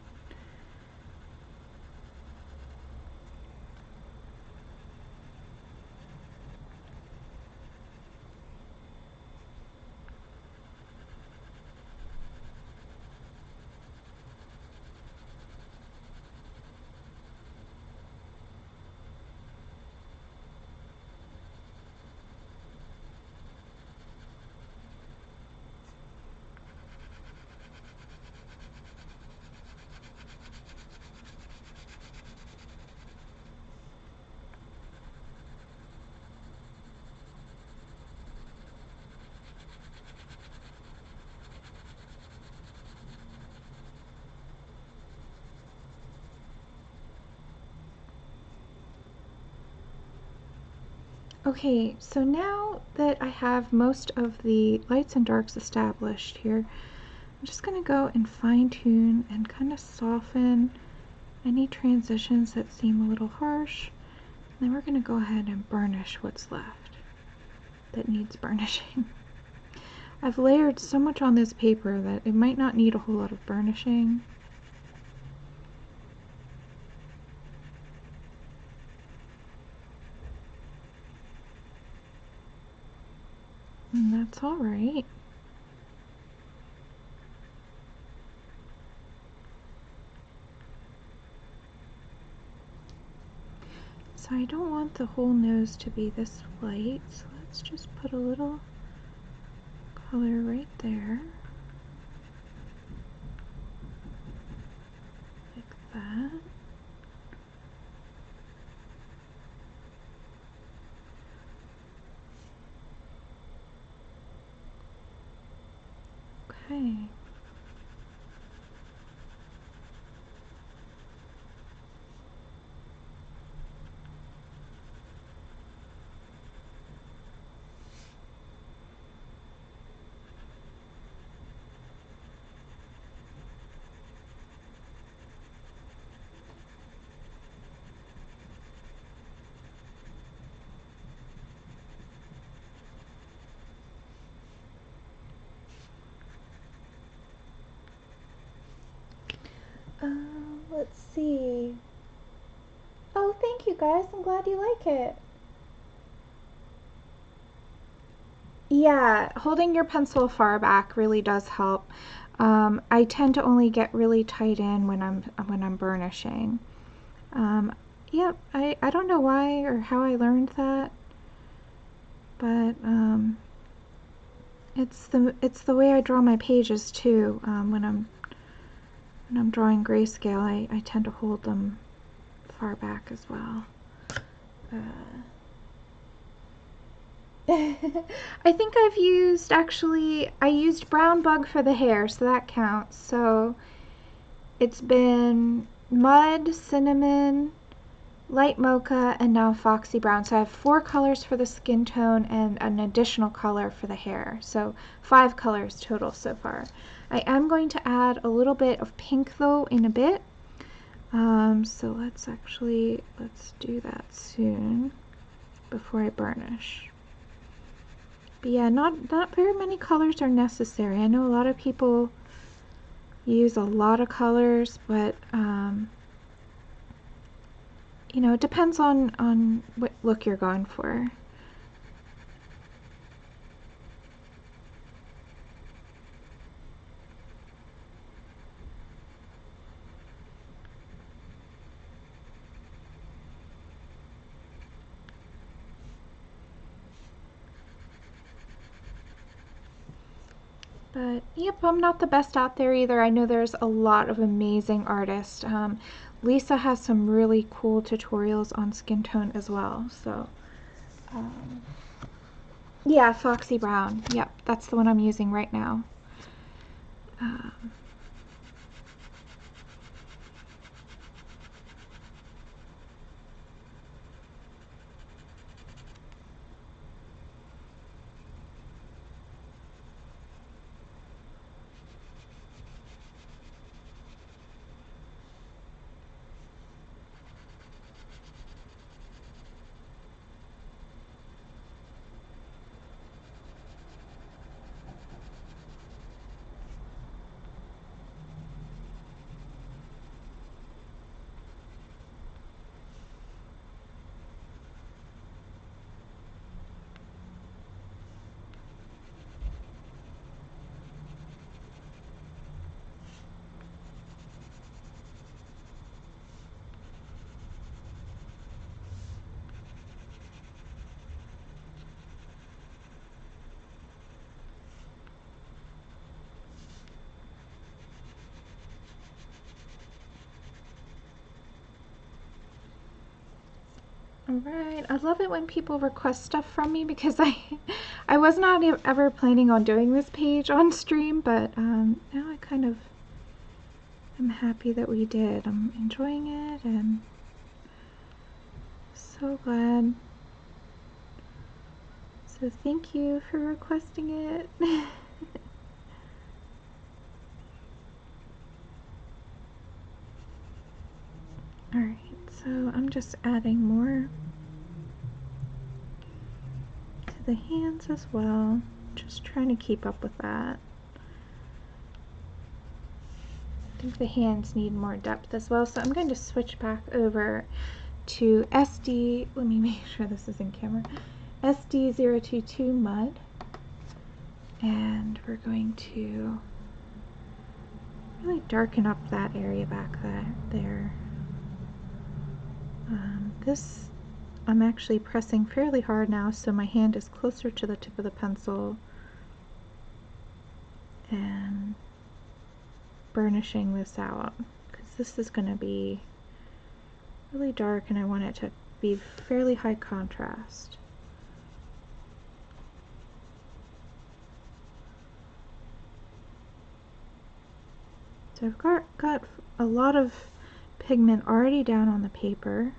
Okay, so now that I have most of the lights and darks established here, I'm just going to go and fine tune and kind of soften any transitions that seem a little harsh. And then we're going to go ahead and burnish what's left that needs burnishing. I've layered so much on this paper that it might not need a whole lot of burnishing. And that's all right. So I don't want the whole nose to be this white, so let's just put a little color right there. Like that. Okay. Let's see. Oh, thank you guys. I'm glad you like it. Yeah, holding your pencil far back really does help. I tend to only get really tight in when I'm burnishing. Yep, I don't know why or how I learned that, but it's the way I draw my pages too. When I'm drawing grayscale, I tend to hold them far back as well. I think I used Brown Bug for the hair, so that counts. So it's been Mud, Cinnamon, Light Mocha, and now Foxy Brown. So I have 4 colors for the skin tone and an additional color for the hair. So 5 colors total so far. I am going to add a little bit of pink though in a bit. So let's do that soon before I burnish. But yeah, not very many colors are necessary. I know a lot of people use a lot of colors, but you know, it depends on what look you're going for. But yep, I'm not the best out there either. I know there's a lot of amazing artists. Lisa has some really cool tutorials on skin tone as well. So yeah, Foxy Brown. Yep, that's the one I'm using right now. Alright, I love it when people request stuff from me because I was not ever planning on doing this page on stream, but now I kind of am happy that we did. I'm enjoying it and so glad. So thank you for requesting it. Alright, so I'm just adding more to the hands as well. Just trying to keep up with that. I think the hands need more depth as well, so I'm going to switch back over to SD, let me make sure this is in camera, SD022 Mud, and we're going to really darken up that area back there. This I'm actually pressing fairly hard now, so my hand is closer to the tip of the pencil and burnishing this out, because this is going to be really dark and I want it to be fairly high contrast. So I've got a lot of pigment already down on the paper.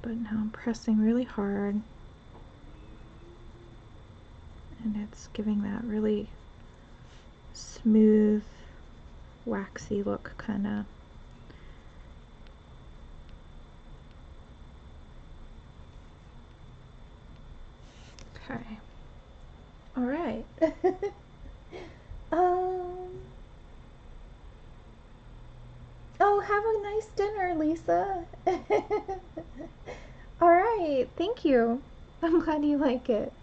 But now I'm pressing really hard and it's giving that really smooth, waxy look kinda. Okay. Alright. Oh, have a nice dinner, Lisa. Alright, thank you. I'm glad you like it.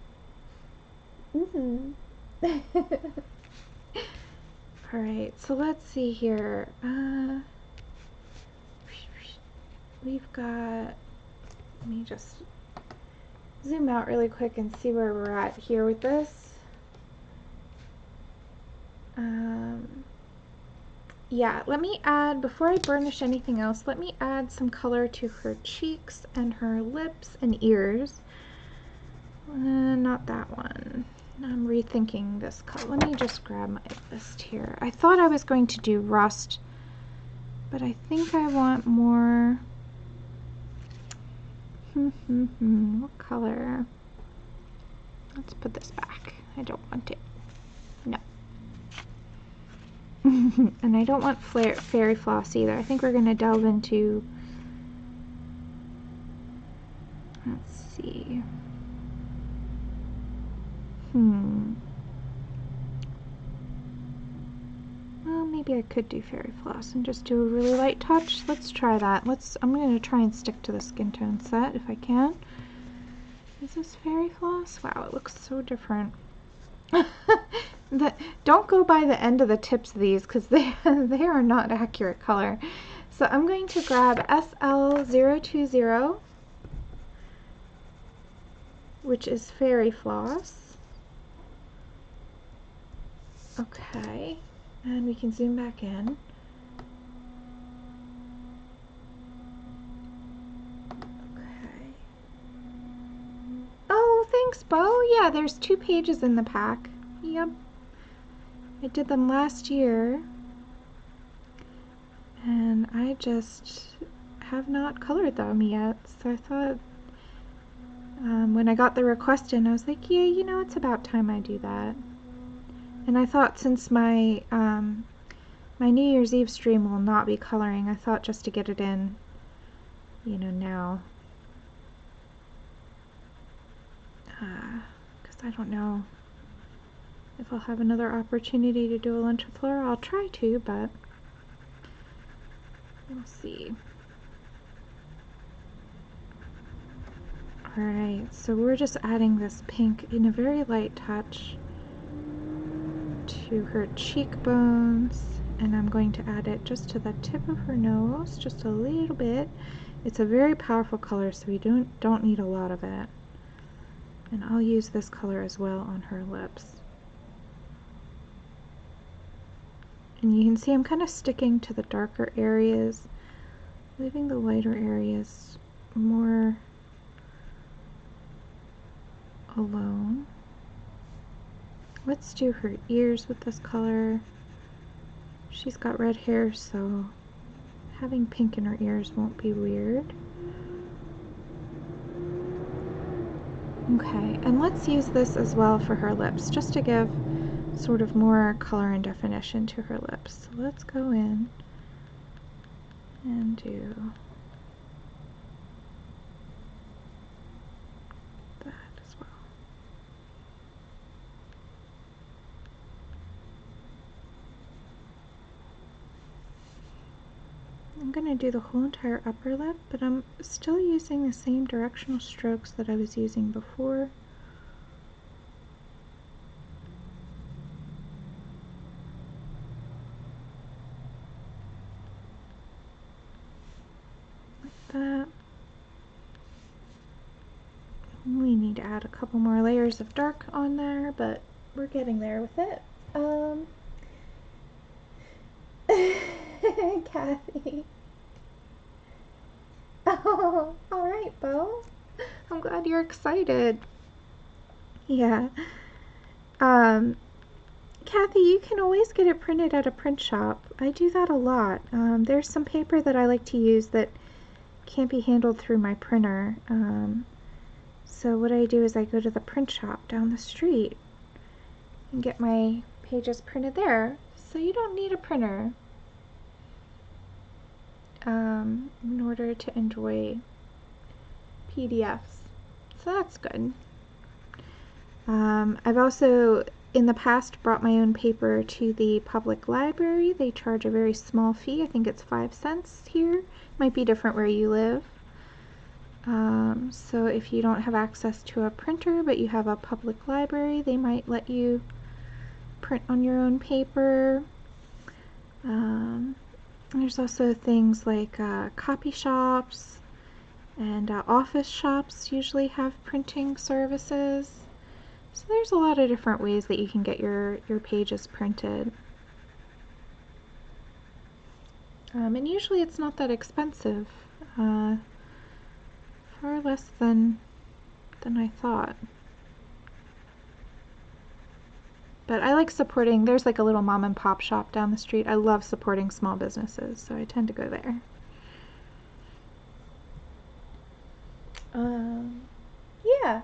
Alright, so let's see here. We've got, let me just zoom out really quick and see where we're at here with this. Yeah, let me add, before I burnish anything else, let me add some color to her cheeks and her lips and ears. Not that one. I'm rethinking this color. Let me just grab my list here. I thought I was going to do rust, but I think I want more. What color? Let's put this back. I don't want it. No. And I don't want fairy floss either. I think we're going to delve into, let's see. Well, maybe maybe I could do fairy floss and just do a really light touch. Let's try that. I'm going to try and stick to the skin tone set if I can. Is this fairy floss? Wow, it looks so different. Don't go by the end of the tips of these because they are not accurate color. So I'm going to grab SL020, which is fairy floss. Okay, and we can zoom back in. Okay. Oh, thanks, Bo. Yeah, there's 2 pages in the pack. Yep. I did them last year, and I just have not colored them yet. So I thought, when I got the request in, I was like, yeah, you know, it's about time I do that. And I thought since my my New Year's Eve stream will not be coloring, I thought just to get it in, you know, now. Because I don't know if I'll have another opportunity to do a lunch with Laura. I'll try to, but we'll see. Alright, so we're just adding this pink in a very light touch to her cheekbones, and I'm going to add it just to the tip of her nose, just a little bit. It's a very powerful color, so we don't need a lot of it. And I'll use this color as well on her lips. And you can see I'm kind of sticking to the darker areas, leaving the lighter areas more alone. Let's do her ears with this color. She's got red hair, so having pink in her ears won't be weird. Okay, and let's use this as well for her lips, just to give sort of more color and definition to her lips. So let's go in and do that as well. I'm going to do the whole entire upper lip, but I'm still using the same directional strokes that I was using before. Like that. We need to add a couple more layers of dark on there, but we're getting there with it. Kathy. Oh, alright, Bo. I'm glad you're excited. Yeah. Kathy, you can always get it printed at a print shop. I do that a lot. There's some paper that I like to use that can't be handled through my printer. So what I do is I go to the print shop down the street and get my pages printed there. So you don't need a printer in order to enjoy PDFs. So that's good. I've also in the past brought my own paper to the public library. They charge a very small fee. I think it's 5 cents here. Might be different where you live. So if you don't have access to a printer but you have a public library, they might let you print on your own paper. There's also things like copy shops and office shops usually have printing services. So there's a lot of different ways that you can get your pages printed. And usually it's not that expensive. Far less than I thought. But I like supporting, there's like a little mom and pop shop down the street. I love supporting small businesses, so I tend to go there. Yeah.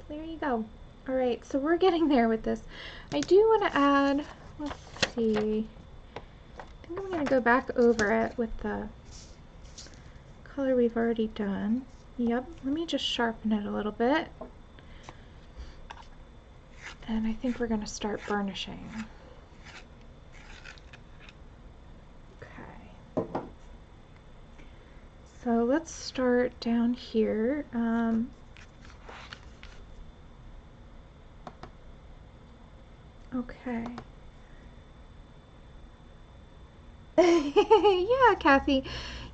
There you go. Alright, so we're getting there with this. I do want to add, let's see, I think I'm going to go back over it with the color we've already done. Yep, let me just sharpen it a little bit. And I think we're going to start burnishing. So let's start down here. Okay. Yeah, Kathy.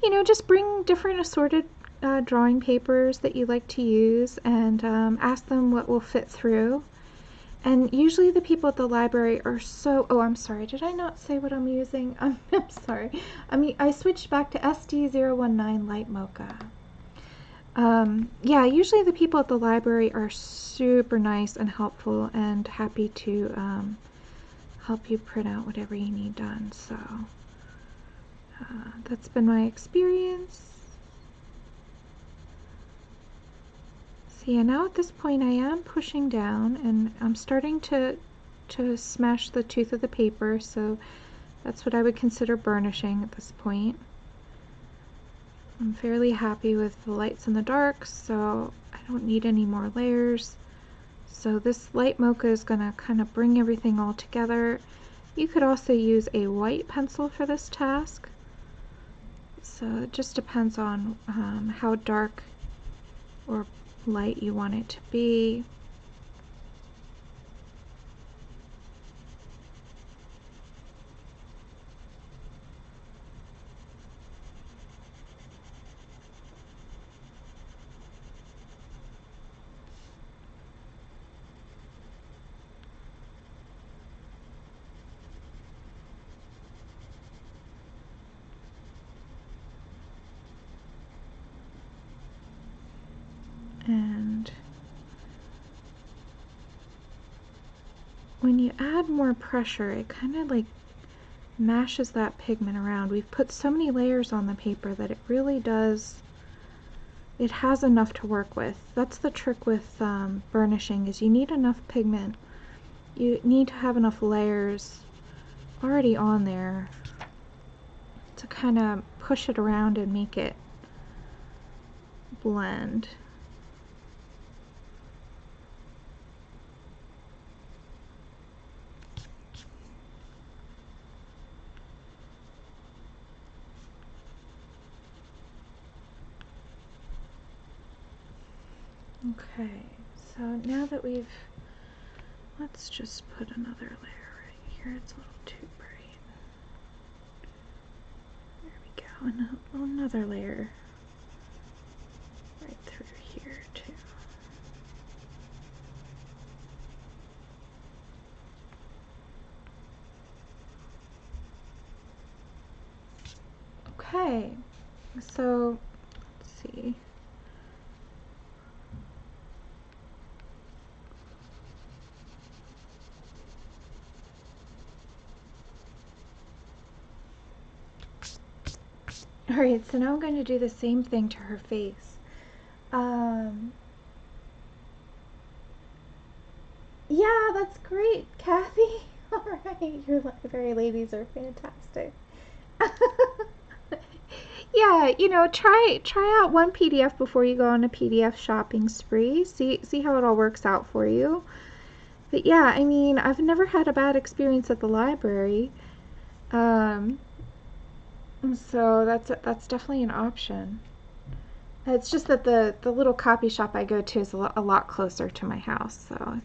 You know, just bring different assorted drawing papers that you like to use and ask them what will fit through. And usually the people at the library are so, oh, I'm sorry, did I not say what I'm using? I'm sorry. I switched back to SD019 Light Mocha. Yeah, usually the people at the library are super nice and helpful and happy to help you print out whatever you need done. So that's been my experience. So yeah, now at this point I am pushing down and I'm starting to smash the tooth of the paper, so that's what I would consider burnishing at this point. I'm fairly happy with the lights and the darks, so I don't need any more layers. So this light mocha is going to kind of bring everything all together. You could also use a white pencil for this task. So it just depends on how dark or light you want it to be. And when you add more pressure, it kind of like mashes that pigment around. We've put so many layers on the paper that it really does, it has enough to work with. That's the trick with burnishing, is you need enough pigment. You need to have enough layers already on there to kind of push it around and make it blend. Okay, so now that let's just put another layer right here. It's a little too bright. There we go, and another layer right through here too. Okay, so let's see. Alright, so now I'm going to do the same thing to her face. Yeah, that's great, Kathy. Alright, your library ladies are fantastic. Yeah, you know, try out one PDF before you go on a PDF shopping spree. See how it all works out for you. But yeah, I mean, I've never had a bad experience at the library. So that's definitely an option. It's just that the little copy shop I go to is a lot closer to my house, so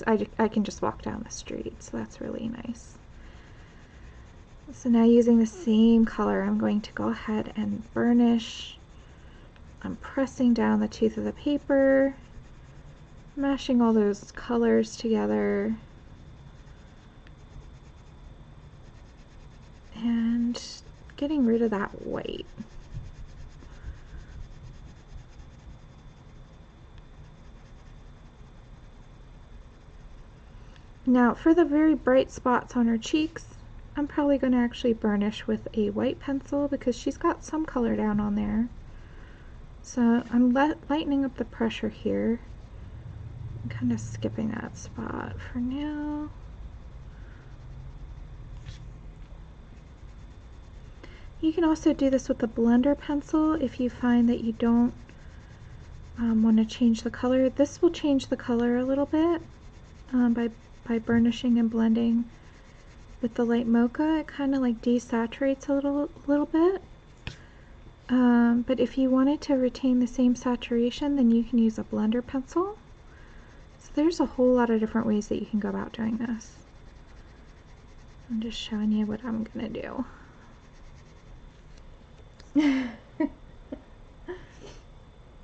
I can just walk down the street, so that's really nice. So now using the same color, I'm going to go ahead and burnish. I'm pressing down the tooth of the paper, mashing all those colors together, and getting rid of that white. Now for the very bright spots on her cheeks, I'm probably going to actually burnish with a white pencil because she's got some color down on there. So I'm lightening up the pressure here. I'm kind of skipping that spot for now. You can also do this with the blender pencil if you find that you don't want to change the color. This will change the color a little bit by burnishing and blending with the light mocha. It kind of like desaturates a little bit. But if you wanted to retain the same saturation, then you can use a blender pencil. So there's a whole lot of different ways that you can go about doing this. I'm just showing you what I'm gonna do.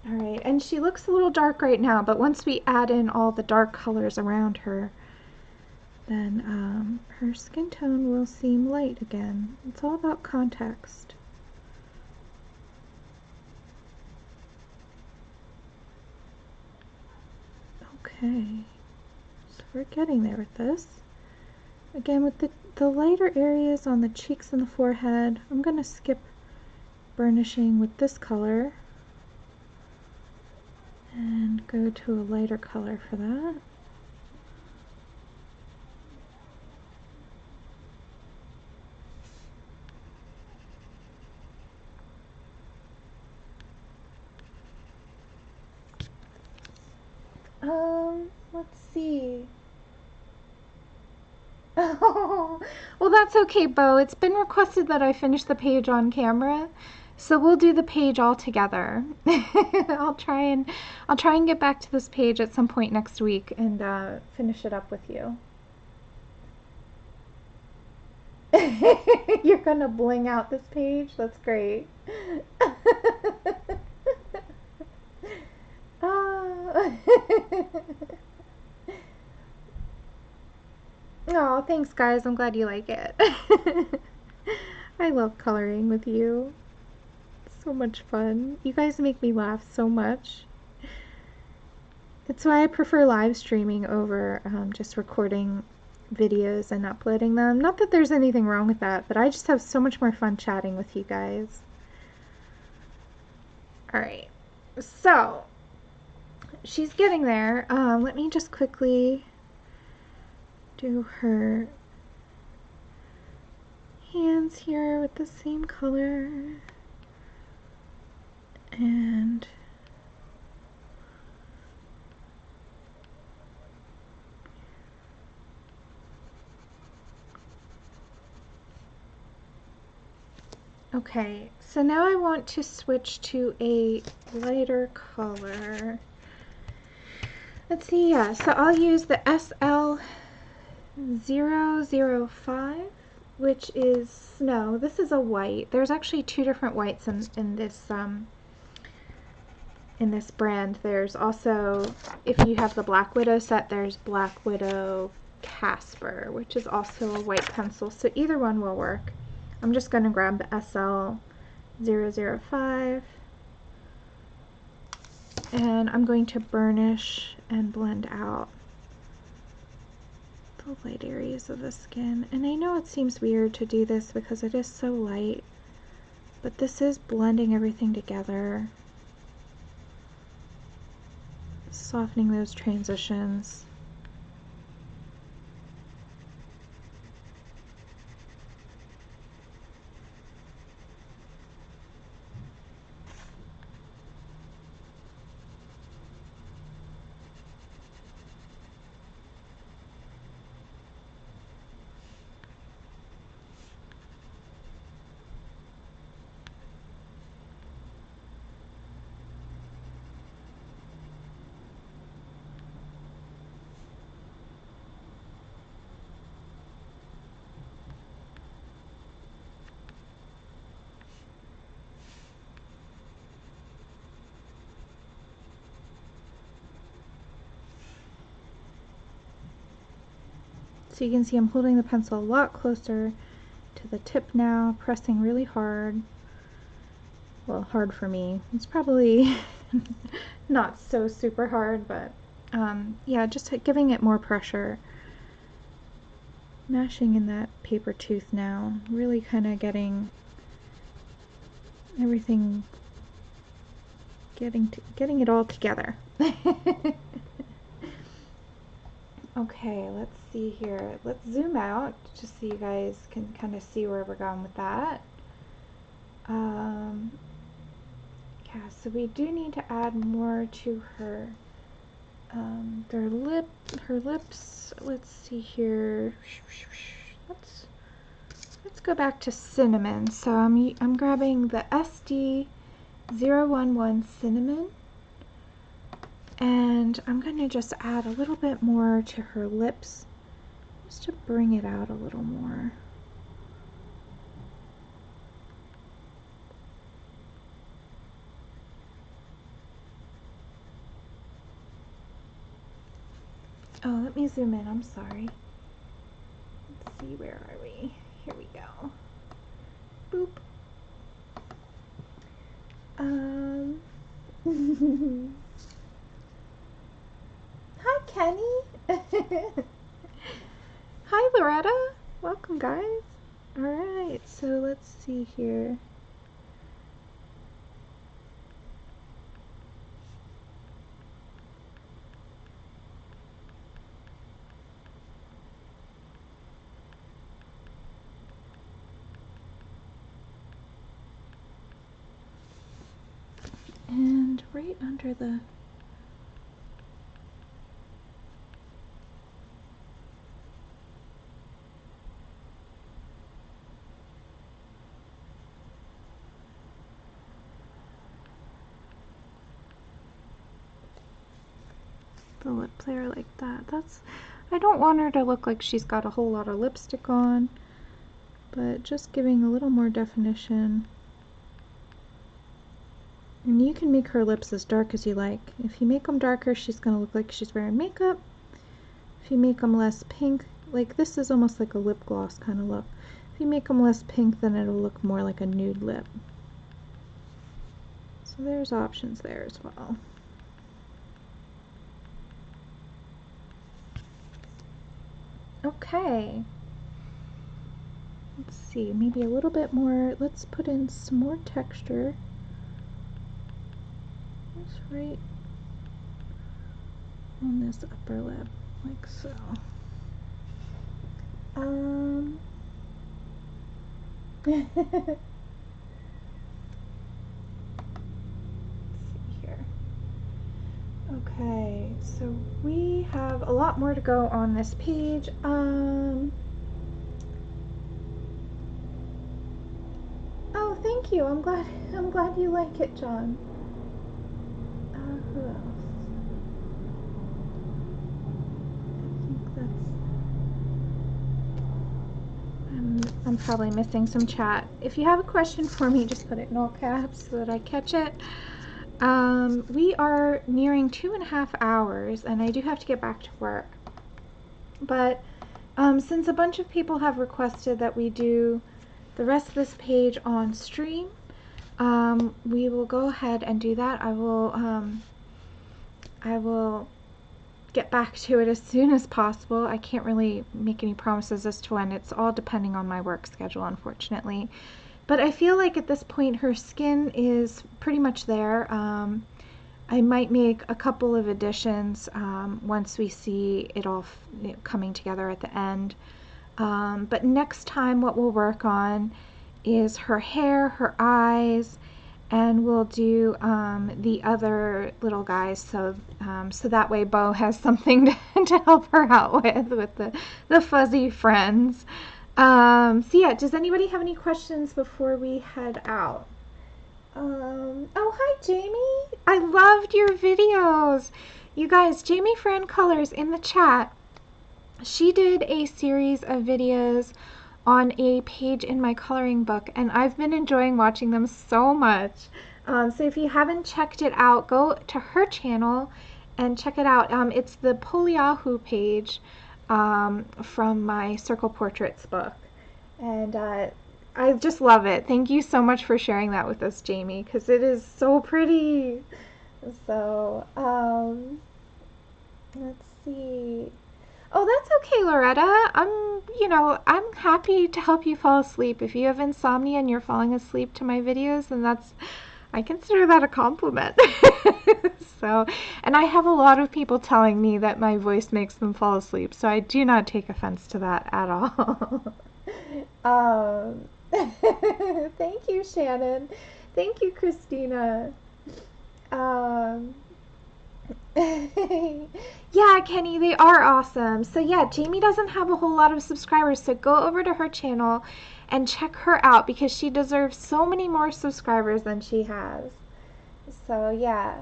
Alright, and she looks a little dark right now, but once we add in all the dark colors around her, then her skin tone will seem light again. It's all about context. Okay, so we're getting there with this. Again, with the lighter areas on the cheeks and the forehead, I'm going to skip burnishing with this color and go to a lighter color for that. Let's see. Oh, well, that's okay, Bo. It's been requested that I finish the page on camera, so we'll do the page all together. I'll try and get back to this page at some point next week and finish it up with you. You're gonna bling out this page? That's great. Oh, thanks guys. I'm glad you like it. I love coloring with you. It's so much fun. You guys make me laugh so much. It's why I prefer live streaming over just recording videos and uploading them. Not that there's anything wrong with that, but I just have so much more fun chatting with you guys. Alright, so she's getting there. Let me just quickly do her hands here with the same color. And okay, so now I want to switch to a lighter color. Let's see, yeah, so I'll use the SL005, which is Snow. This is a white. There's actually two different whites in this brand. There's also, if you have the Black Widow set, there's Black Widow Casper, which is also a white pencil, so either one will work. I'm just going to grab the SL005 and I'm going to burnish and blend out the light areas of the skin. And I know it seems weird to do this because it is so light, but this is blending everything together, softening those transitions. So you can see I'm holding the pencil a lot closer to the tip now, pressing really hard. Well, hard for me. It's probably not so super hard, but yeah, just giving it more pressure. Mashing in that paper tooth now, really kind of getting everything, getting it all together. Okay, let's see here. Let's zoom out just so you guys can kind of see where we're going with that. Yeah, so we do need to add more to her, her lips. Let's see here. let's go back to Cinnamon. So I'm grabbing the SD011 Cinnamon, and I'm going to just add a little bit more to her lips just to bring it out a little more. Oh, let me zoom in, I'm sorry. Let's see, where are we? Here we go. Boop. Hi, Kenny. Hi, Loretta. Welcome, guys. Alright, so let's see here. And right under the lip layer like that. I don't want her to look like she's got a whole lot of lipstick on, but just giving a little more definition. And you can make her lips as dark as you like. If you make them darker, she's going to look like she's wearing makeup. If you make them less pink, like this is almost like a lip gloss kind of look. If you make them less pink, then it'll look more like a nude lip. So there's options there as well. Okay. Let's see, maybe a little bit more. Let's put in some more texture. Just right on this upper lip, like so. Let's see here. Okay, so we have a lot more to go on this page. Oh, thank you. I'm glad you like it, John. Who else? I think I'm probably missing some chat. If you have a question for me, just put it in all caps so that I catch it. We are nearing 2.5 hours, and I do have to get back to work. But since a bunch of people have requested that we do the rest of this page on stream, we will go ahead and do that. I will get back to it as soon as possible. I can't really make any promises as to when. It's all depending on my work schedule, unfortunately. But I feel like at this point her skin is pretty much there. I might make a couple of additions once we see it all coming together at the end. But next time what we'll work on is her hair, her eyes, and we'll do the other little guys, so that way Bo has something to help her out with the fuzzy friends. So yeah, does anybody have any questions before we head out? Oh, hi Jamie. I loved your videos. You guys, Jamie Fran Colors in the chat, she did a series of videos on a page in my coloring book, and I've been enjoying watching them so much. So if you haven't checked it out, go to her channel and check it out. It's the Polyahu page from my Circle Portraits book, and I just love it. Thank you so much for sharing that with us, Jamie, because it is so pretty. So let's see. Oh, that's okay, Loretta. I'm happy to help you fall asleep. If you have insomnia and you're falling asleep to my videos, then I consider that a compliment. So, and I have a lot of people telling me that my voice makes them fall asleep, so I do not take offense to that at all. Thank you, Shannon. Thank you, Christina. Yeah, Kenny, they are awesome. So yeah, Jamie doesn't have a whole lot of subscribers, so go over to her channel and check her out because she deserves so many more subscribers than she has. So yeah.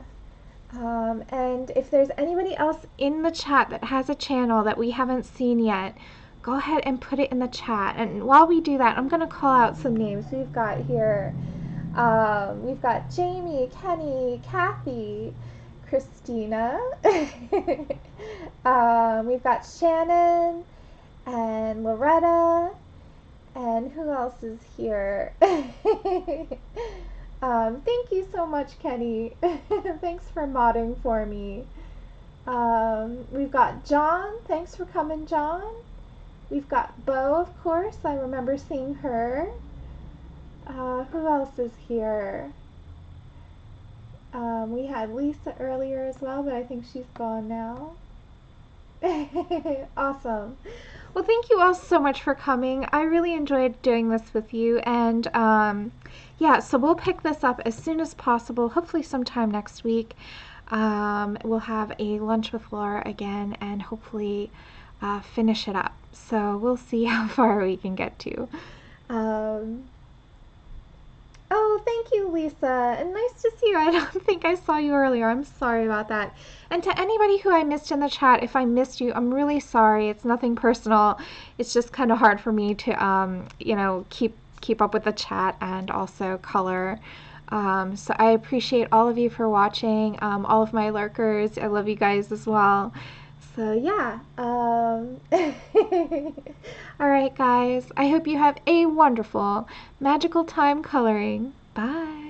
And if there's anybody else in the chat that has a channel that we haven't seen yet, go ahead and put it in the chat. And while we do that, I'm going to call out some names we've got here. We've got Jamie, Kenny, Kathy, Christina. We've got Shannon and Loretta. And who else is here? Thank you so much, Kenny. Thanks for modding for me. We've got John. Thanks for coming, John. We've got Bo, of course. I remember seeing her. Who else is here? We had Lisa earlier as well, but I think she's gone now. Awesome. Well, thank you all so much for coming. I really enjoyed doing this with you, and yeah, so we'll pick this up as soon as possible, hopefully sometime next week. We'll have a lunch with Laura again and hopefully finish it up. So we'll see how far we can get to. Oh, thank you, Lisa, and nice to see you. I don't think I saw you earlier. I'm sorry about that. And to anybody who I missed in the chat, if I missed you, I'm really sorry. It's nothing personal. It's just kind of hard for me to, you know, keep up with the chat and also color. So I appreciate all of you for watching, all of my lurkers. I love you guys as well. So yeah, all right guys, I hope you have a wonderful, magical time coloring. Bye.